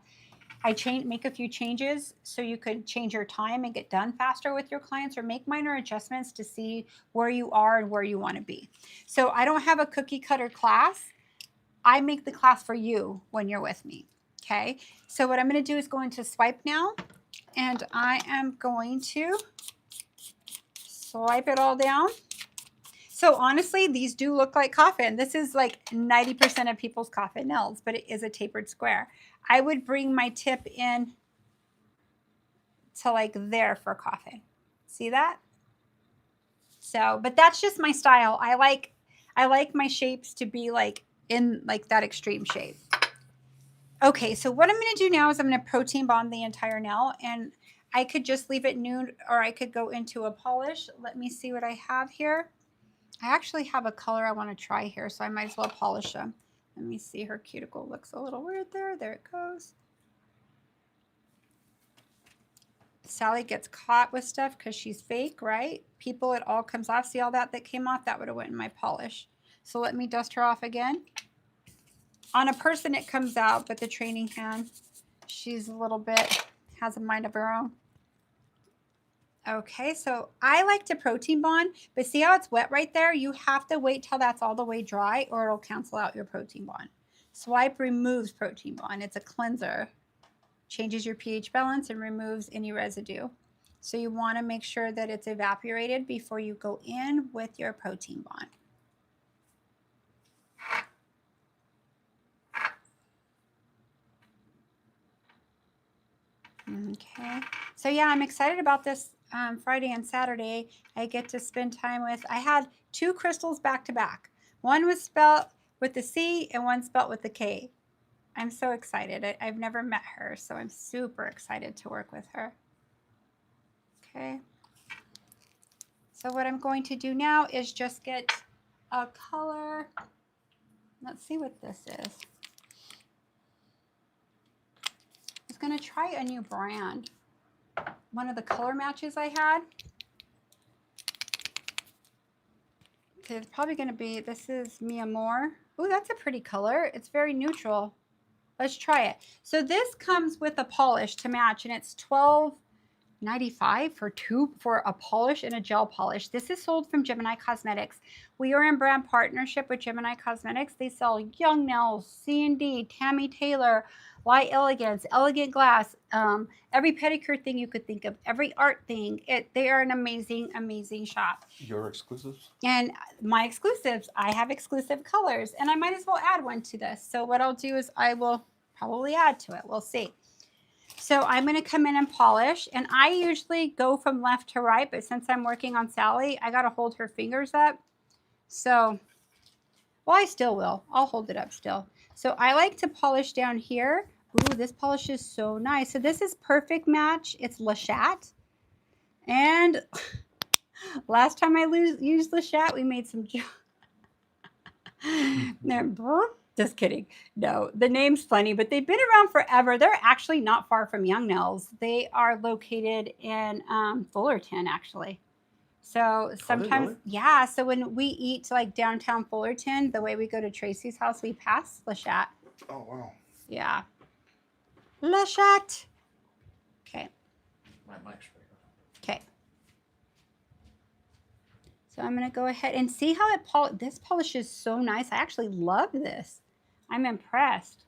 I make a few changes so you could change your time and get done faster with your clients, or make minor adjustments to see where you are and where you want to be. So I don't have a cookie cutter class. I make the class for you when you're with me. Okay. So what I'm going to do is go into swipe now, and I am going to swipe it all down. So honestly, these do look like coffin. This is like 90% of people's coffin nails, but it is a tapered square. I would bring my tip in to like there for coffin. See that? So, but that's just my style. I like my shapes to be like in like that extreme shape. Okay, so what I'm going to do now is I'm going to protein bond the entire nail, and I could just leave it nude, or I could go into a polish. Let me see what I have here. I actually have a color I want to try here, so I might as well polish them. Let me see. Her cuticle looks a little weird there. There it goes. Sally gets caught with stuff because she's fake, right? People, it all comes off. See all that came off? That would have went in my polish. So let me dust her off again. On a person, it comes out, but the training hand, she's a little bit, has a mind of her own. Okay, so I like to protein bond, but see how it's wet right there? You have to wait till that's all the way dry, or it'll cancel out your protein bond. Swipe removes protein bond. It's a cleanser. Changes your pH balance and removes any residue. So you want to make sure that it's evaporated before you go in with your protein bond. Okay, so yeah, I'm excited about this Friday and Saturday. I get to spend time with, I had 2 crystals back to back. One was spelled with the C and one spelled with the K. I'm so excited. I've never met her, so I'm super excited to work with her. Okay. So what I'm going to do now is just get a color. Let's see what this is. I was going to try a new brand. One of the color matches I had. It's probably going to be, this is Mi Amor. Ooh, that's a pretty color. It's very neutral. Let's try it. So this comes with a polish to match, and it's $12.95 for a polish and a gel polish. This is sold from Gemini Cosmetics. We are in brand partnership with Gemini Cosmetics. They sell Young Nails, C&D, Tammy Taylor, Light Elegance, Elegant Glass, every pedicure thing you could think of, every art thing. They are an amazing, amazing shop. Your exclusives? And my exclusives, I have exclusive colors, and I might as well add one to this. So what I'll do is I will probably add to it. We'll see. So I'm going to come in and polish, and I usually go from left to right, but since I'm working on Sally, I got to hold her fingers up. So, well, I still will. I'll hold it up still. So I like to polish down here. Ooh, this polish is so nice. So this is Perfect Match. It's Le Chat. And last time I used Le Chat, we made some just kidding. No, the name's funny, but they've been around forever. They're actually not far from Young Nails. They are located in Fullerton, actually. So sometimes, really? yeah. So when we eat like downtown Fullerton, the way we go to Tracy's house, we pass Le Chat. Oh, wow. Yeah. Le Chat. Okay. My mic's bigger. Okay. So I'm going to go ahead and see how this polish is so nice. I actually love this. I'm impressed.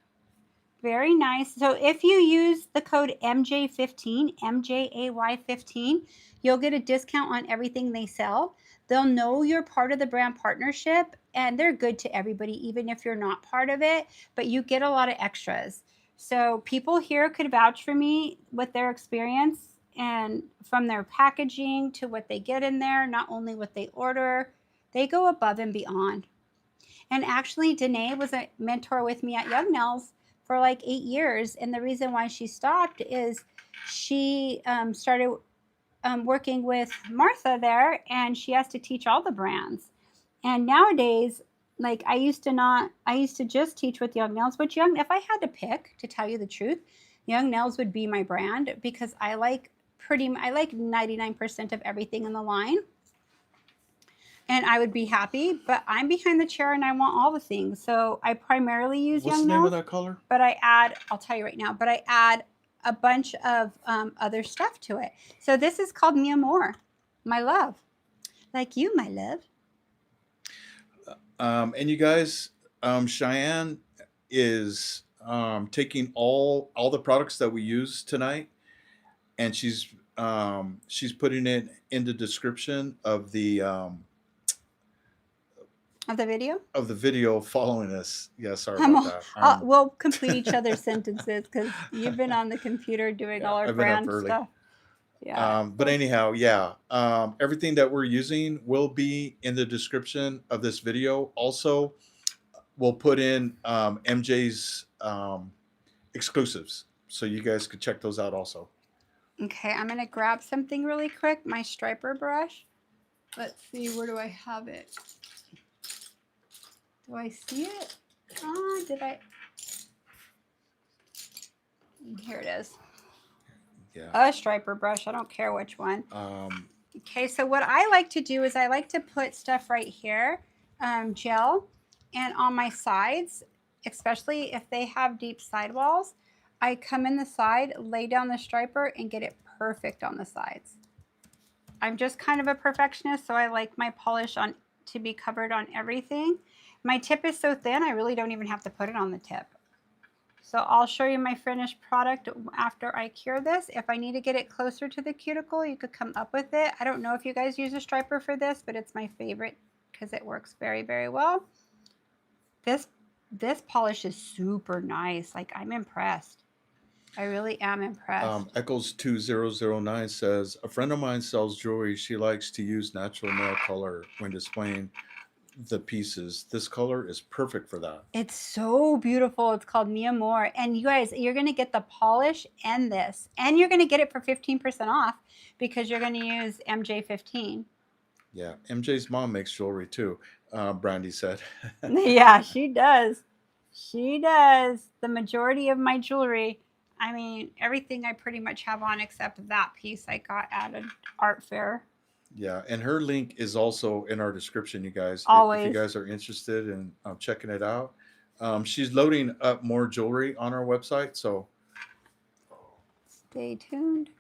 Very nice. So if you use the code MJ15, MJAY15, you'll get a discount on everything they sell. They'll know you're part of the brand partnership, and they're good to everybody, even if you're not part of it, but you get a lot of extras. So people here could vouch for me with their experience, and from their packaging to what they get in there, not only what they order, they go above and beyond. And actually, Danae was a mentor with me at Young Nails for like 8 years. And the reason why she stopped is she started working with Martha there, and she has to teach all the brands. And nowadays, like I used to just teach with Young Nails, which if I had to pick, to tell you the truth, Young Nails would be my brand, because I like 99% of everything in the line. And I would be happy, but I'm behind the chair and I want all the things. So I primarily use Young Nails. What's the name of that color? But I add, I'll tell you right now, but I add a bunch of other stuff to it. So this is called Mi Amor, my love. Like you, my love. And you guys, Cheyenne is taking all the products that we use tonight, and she's putting it in the description of the video following us. Yeah, sorry about that. We'll complete each other's sentences because you've been on the computer doing all our I've been up brand early. stuff. Yeah. But anyhow, yeah, everything that we're using will be in the description of this video. Also, we'll put in MJ's exclusives, so you guys could check those out also. Okay, I'm gonna grab something really quick. My striper brush. Let's see, where do I have it? Do I see it? Oh, did I? Here it is. Yeah. A striper brush. I don't care which one. Okay, so what I like to do is I like to put stuff right here, gel, and on my sides, especially if they have deep sidewalls, I come in the side, lay down the striper, and get it perfect on the sides. I'm just kind of a perfectionist, so I like my polish on to be covered on everything. My tip is so thin, I really don't even have to put it on the tip. So I'll show you my finished product after I cure this. If I need to get it closer to the cuticle, you could come up with it. I don't know if you guys use a striper for this, but it's my favorite because it works very, very well. This polish is super nice. Like, I'm impressed. I really am impressed. Echoes 2009 says, a friend of mine sells jewelry. She likes to use natural nail color when displaying the pieces. This color is perfect for that. It's so beautiful. It's called Mi Amor. And you guys, you're going to get the polish and this. And you're going to get it for 15% off because you're going to use MJ15. Yeah, MJ's mom makes jewelry too, Brandy said. Yeah, she does. She does. The majority of my jewelry, I mean, everything I pretty much have on except that piece I got at an art fair. Yeah, and her link is also in our description, you guys. Always. If you guys are interested in checking it out. She's loading up more jewelry on our website, so stay tuned.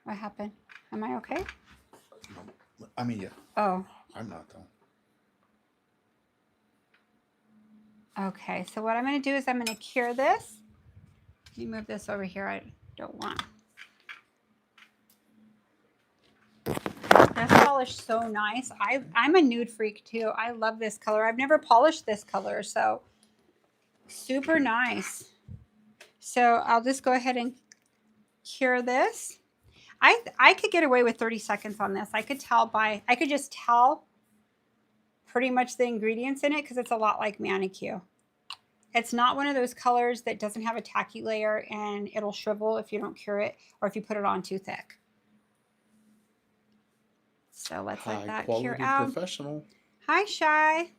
What happened? Am I okay? I mean, yeah. Oh. I'm not done. Okay, so what I'm going to do is I'm going to cure this. Let me move this over here. I don't want. This polish is so nice. I'm a nude freak too. I love this color. I've never polished this color, so super nice. So I'll just go ahead and cure this. I could get away with 30 seconds on this. I could just tell pretty much the ingredients in it because it's a lot like manicure. It's not one of those colors that doesn't have a tacky layer and it'll shrivel if you don't cure it or if you put it on too thick. So let's let that cure out. Professional. Hi, Shy.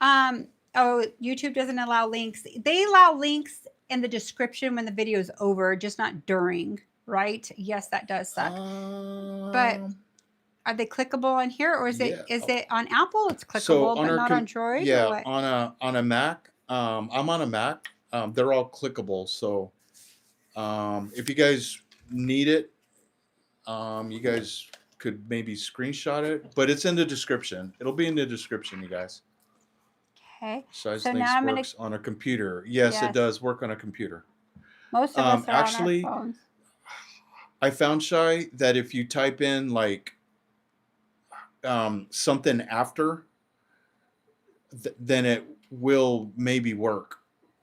Oh, YouTube doesn't allow links. They allow links in the description when the video is over, just not during, right? Yes, that does suck. But are they clickable on here, or is it on Apple? It's clickable, but not on Android. Yeah, on a Mac. I'm on a Mac. They're all clickable. So if you guys need it, you guys could maybe screenshot it, but it's in the description. It'll be in the description, you guys. Okay. Size Links works on a computer. Yes, it does work on a computer. Most of us are actually on our phones. I found, Shy, that if you type in like something after, then it will maybe work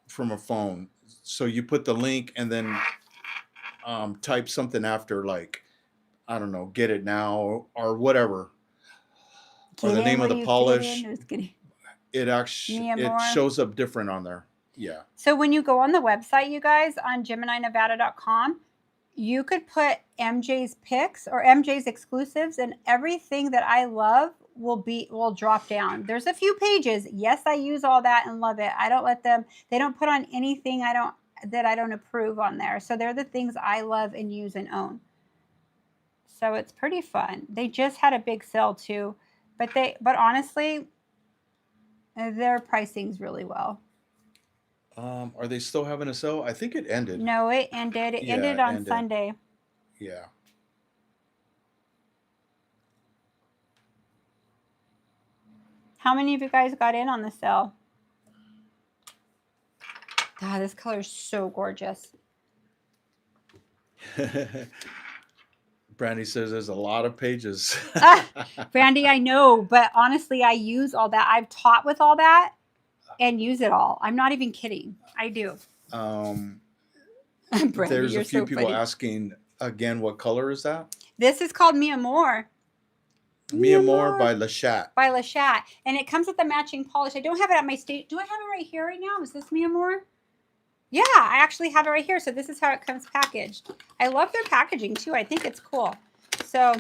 from a phone. So you put the link and then type something after, like, I don't know, get it now or whatever. Or the name of the polish. It actually shows up different on there. Yeah. So when you go on the website, you guys, on GeminiNevada.com, you could put MJ's picks or MJ's exclusives, and everything that I love will drop down. There's a few pages. Yes, I use all that and love it. I don't let them. They don't put on anything that I don't approve on there. So they're the things I love and use and own. So it's pretty fun. They just had a big sale too, but honestly, their pricing's really well. Are they still having a sale? I think it ended. No, it ended. It Yeah, ended it on ended. Sunday. Yeah. How many of you guys got in on the sale? God, this color is so gorgeous. Brandy says there's a lot of pages. Brandy, I know, but honestly, I use all that. I've taught with all that and use it all. I'm not even kidding. I do. Brandy, There's you're a few so people funny. asking again, what color is that? This is called Mi Amor. Mi Amor by Lachat. By Lachat. And it comes with the matching polish. I don't have it at my state. Do I have it right here right now? Is this Mi Amor? Yeah, I actually have it right here. So this is how it comes packaged. I love their packaging too. I think it's cool. So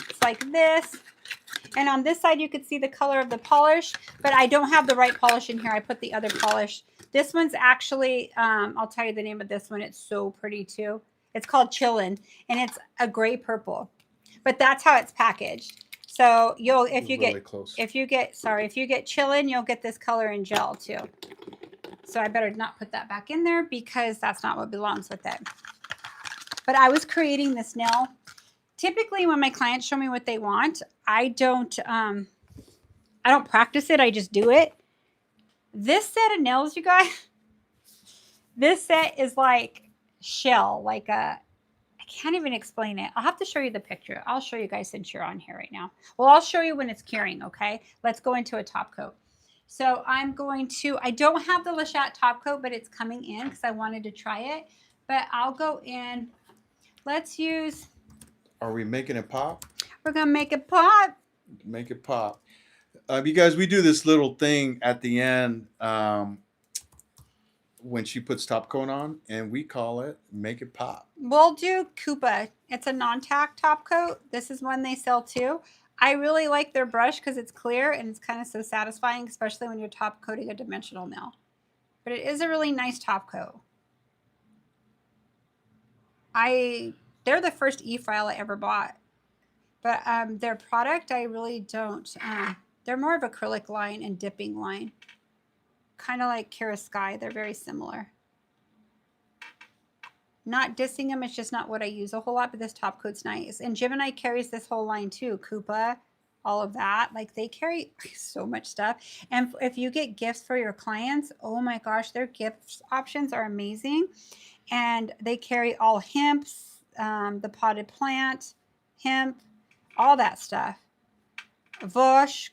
it's like this. And on this side, you could see the color of the polish, but I don't have the right polish in here. I put the other polish. This one's actually, I'll tell you the name of this one. It's so pretty too. It's called Chillin', and it's a gray purple, but that's how it's packaged. So if you get Chillin', you'll get this color in gel too. So I better not put that back in there because that's not what belongs with it. But I was creating this nail. Typically, when my clients show me what they want, I don't practice it. I just do it. This set of nails, you guys, this set is like shell, like I can't even explain it. I'll have to show you the picture. I'll show you guys since you're on here right now. Well, I'll show you when it's curing, okay? Let's go into a top coat. So I don't have the Lachat top coat, but it's coming in because I wanted to try it. But I'll go in. Let's use... Are we making it pop? We're going to make it pop. Make it pop. You guys, we do this little thing at the end when she puts top coat on, and we call it make it pop. We'll do Koopa. It's a non-tack top coat. This is one they sell too. I really like their brush because it's clear and it's kind of so satisfying, especially when you're top coating a dimensional nail. But it is a really nice top coat. They're the first e-file I ever bought. But their product, I really don't. They're more of acrylic line and dipping line. Kind of like Kara Sky. They're very similar. Not dissing them. It's just not what I use a whole lot, but this top coat's nice. And Gemini carries this whole line too. Koopa, all of that. Like they carry so much stuff. And if you get gifts for your clients, oh my gosh, their gift options are amazing. And they carry all hemps, the potted plant, hemp, all that stuff. Posh,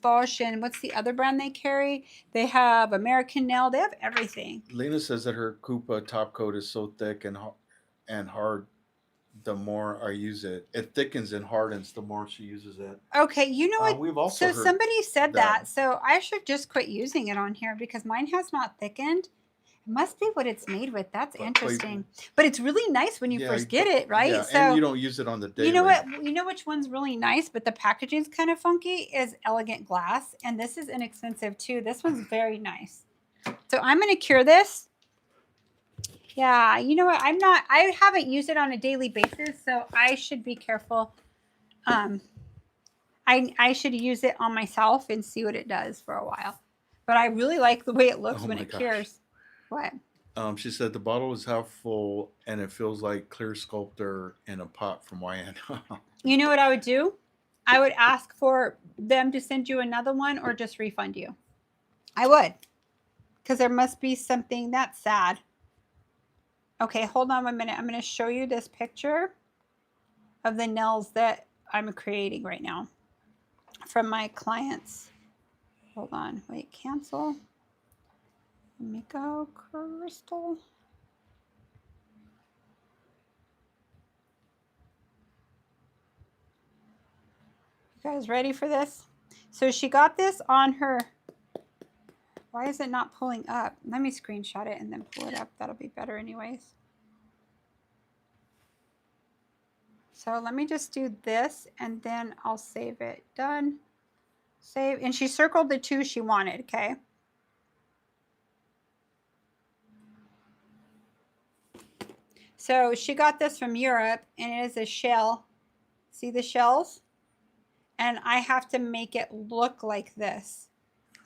Posh, and what's the other brand they carry? They have American Nail. They have everything. Lena says that her Koopa top coat is so thick and hard. The more I use it, it thickens and hardens the more she uses it. Okay, you know what? We've also so somebody said that. So I should just quit using it on here because mine has not thickened. It must be what it's made with. That's interesting. But it's really nice when you first get it, right? Yeah, so and you don't use it on the daily. You know what? You know which one's really nice, but the packaging's kind of funky is Elegant Glass. And this is inexpensive too. This one's very nice. So I'm going to cure this. Yeah, you know what? I haven't used it on a daily basis, so I should be careful. I should use it on myself and see what it does for a while. But I really like the way it looks when it cures. What? She said the bottle is half full and it feels like clear sculptor in a pot from YN. You know what I would do? I would ask for them to send you another one or just refund you. I would. Because there must be something that's sad. Okay, hold on 1 minute. I'm going to show you this picture of the nails that I'm creating right now from my clients. Hold on. Wait, cancel. Let me go, Crystal. You guys ready for this? So she got this on her. Why is it not pulling up? Let me screenshot it and then pull it up. That'll be better anyways. So let me just do this and then I'll save it. Done. Save. And she circled the two she wanted, okay? So she got this from Europe and it is a shell. See the shells? And I have to make it look like this.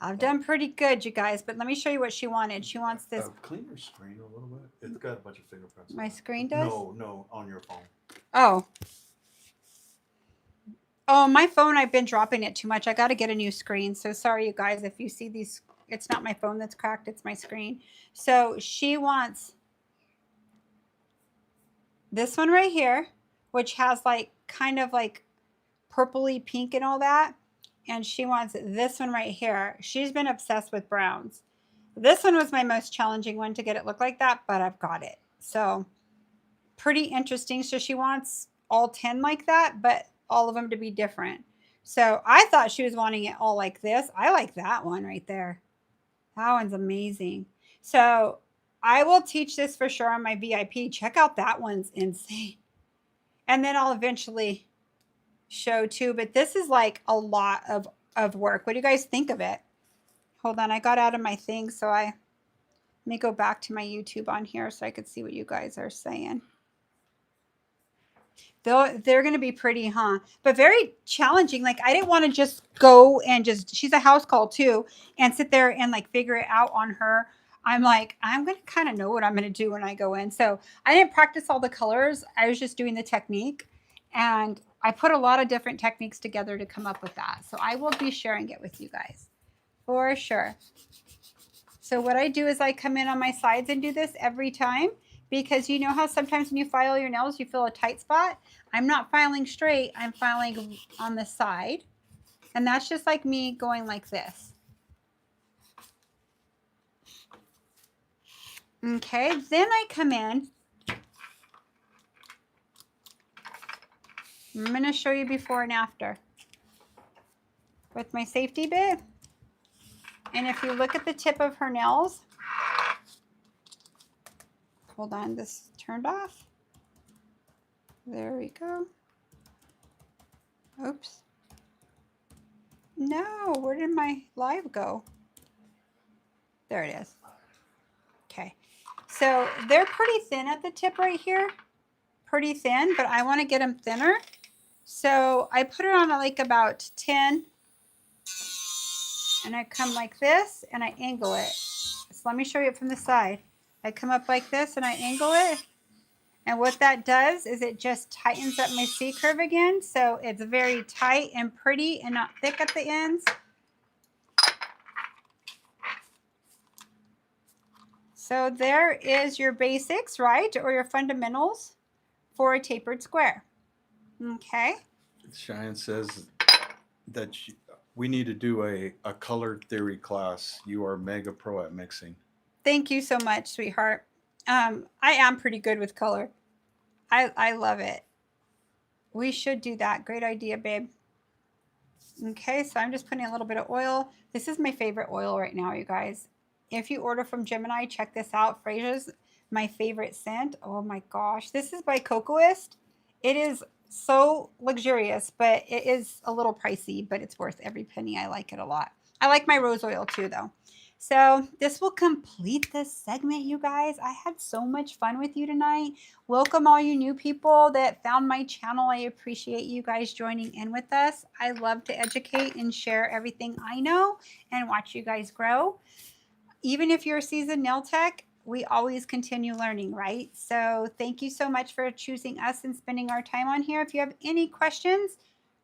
I've done pretty good, you guys, but let me show you what she wanted. She wants this. Clean your screen a little bit. It's got a bunch of fingerprints. My screen does? No, on your phone. Oh. Oh, my phone, I've been dropping it too much. I got to get a new screen. So sorry, you guys, if you see these, it's not my phone that's cracked, it's my screen. So she wants this one right here, which has like kind of like purpley pink and all that. And she wants this one right here. She's been obsessed with browns. This one was my most challenging one to get it look like that, but I've got it. So pretty interesting. So she wants all 10 like that, but all of them to be different. So I thought she was wanting it all like this. I like that one right there. That one's amazing. So I will teach this for sure on my VIP. Check out that one's insane. And then I'll eventually show too, but this is like a lot of work. What do you guys think of it? Hold on, I got out of my thing, so let me go back to my YouTube on here so I could see what you guys are saying. They're going to be pretty, huh? But very challenging. Like, I didn't want to just go and she's a house call too, and sit there and like figure it out on her. I'm like, I'm going to kind of know what I'm going to do when I go in. So I didn't practice all the colors. I was just doing the technique, and I put a lot of different techniques together to come up with that. So I will be sharing it with you guys for sure. So what I do is I come in on my sides and do this every time, because you know how sometimes when you file your nails, you feel a tight spot. I'm not filing straight. I'm filing on the side. And that's just like me going like this. Okay, then I come in. I'm going to show you before and after with my safety bit. And if you look at the tip of her nails, hold on, this turned off. There we go. Oops. No, where did my live go? There it is. Okay. So they're pretty thin at the tip right here. Pretty thin, but I want to get them thinner. So I put it on like about 10. And I come like this and I angle it. So let me show you it from the side. I come up like this and I angle it. And what that does is it just tightens up my C curve again. So it's very tight and pretty and not thick at the ends. So there is your basics, right? Or your fundamentals for a tapered square. Okay. Cheyenne says that we need to do a color theory class. You are mega pro at mixing. Thank you so much, sweetheart. I am pretty good with color. I love it. We should do that. Great idea, babe. Okay, so I'm just putting a little bit of oil. This is my favorite oil right now, you guys. If you order from Gemini, check this out. Fraser's my favorite scent. Oh my gosh. This is by Cocoist. It is so luxurious, but it is a little pricey, but it's worth every penny. I like it a lot. I like my rose oil too, though. So this will complete this segment, you guys. I had so much fun with you tonight. Welcome all you new people that found my channel. I appreciate you guys joining in with us. I love to educate and share everything I know and watch you guys grow. Even if you're a seasoned nail tech, we always continue learning, right? So thank you so much for choosing us and spending our time on here. If you have any questions,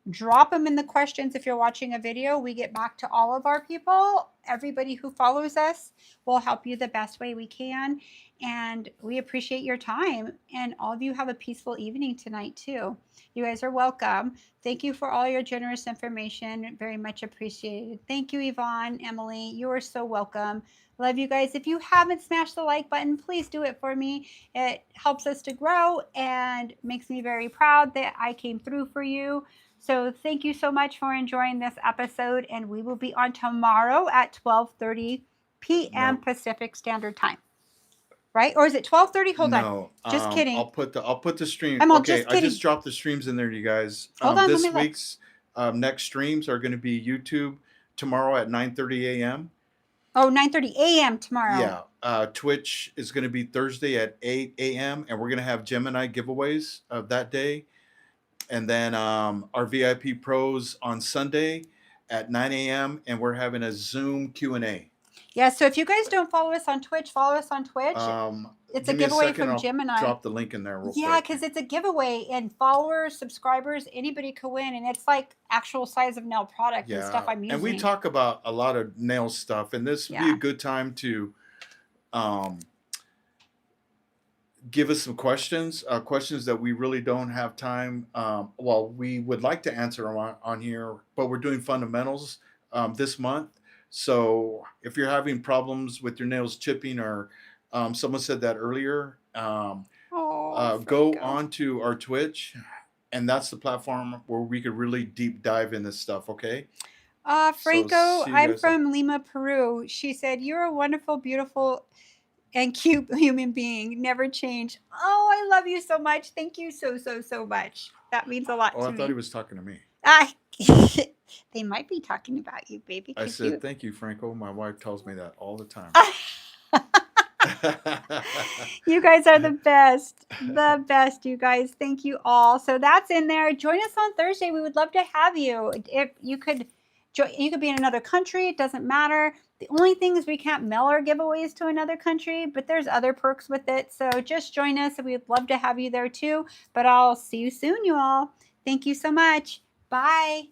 drop them in the questions. If you're watching a video, we get back to all of our people. Everybody who follows us will help you the best way we can. And we appreciate your time. And all of you have a peaceful evening tonight too. You guys are welcome. Thank you for all your generous information. Very much appreciated. Thank you, Yvonne, Emily. You are so welcome. Love you guys. If you haven't smashed the like button, please do it for me. It helps us to grow and makes me very proud that I came through for you. So thank you so much for enjoying this episode, and we will be on tomorrow at 12:30 p.m. Nope. Pacific Standard Time. Right? Or is it 12:30? Hold on. Just kidding. I'll put the stream. I'm all Okay, just kidding. I just dropped the streams in there, you guys. Hold on, let This me look. week's next streams are going to be YouTube tomorrow at 9:30 a.m. Oh, 9:30 a.m. tomorrow. Yeah. Twitch is going to be Thursday at 8 a.m. and we're going to have Gemini giveaways that day. And then our VIP pros on Sunday at 9 a.m. and we're having a Zoom Q&A. Yeah, so if you guys don't follow us on Twitch, follow us on Twitch. It's a Give me giveaway second, from I'll Gemini. drop the link in there real Yeah, quick. because it's a giveaway, and followers, subscribers, anybody could win, and it's like actual size of nail product and stuff I'm using. And we talk about a lot of nail stuff, and this would be a good time to give us some questions that we really don't have time. Well, we would like to answer on here, but we're doing fundamentals this month. So if you're having problems with your nails chipping, or someone said that earlier, go on to our Twitch, and that's the platform where we could really deep dive in this stuff. Okay. Franco, I'm from Lima, Peru. She said, "You're a wonderful, beautiful, and cute human being. Never change." Oh, I love you so much. Thank you so much. That means a lot to me. I thought he was talking to me. They might be talking about you, baby. I said, thank you, Franco. My wife tells me that all the time. You guys are the best. The best, you guys. Thank you all. So that's in there. Join us on Thursday. We would love to have you. If you could be in another country. It doesn't matter. The only thing is we can't mail our giveaways to another country, but there's other perks with it. So just join us. We'd love to have you there too. But I'll see you soon, you all. Thank you so much. Bye.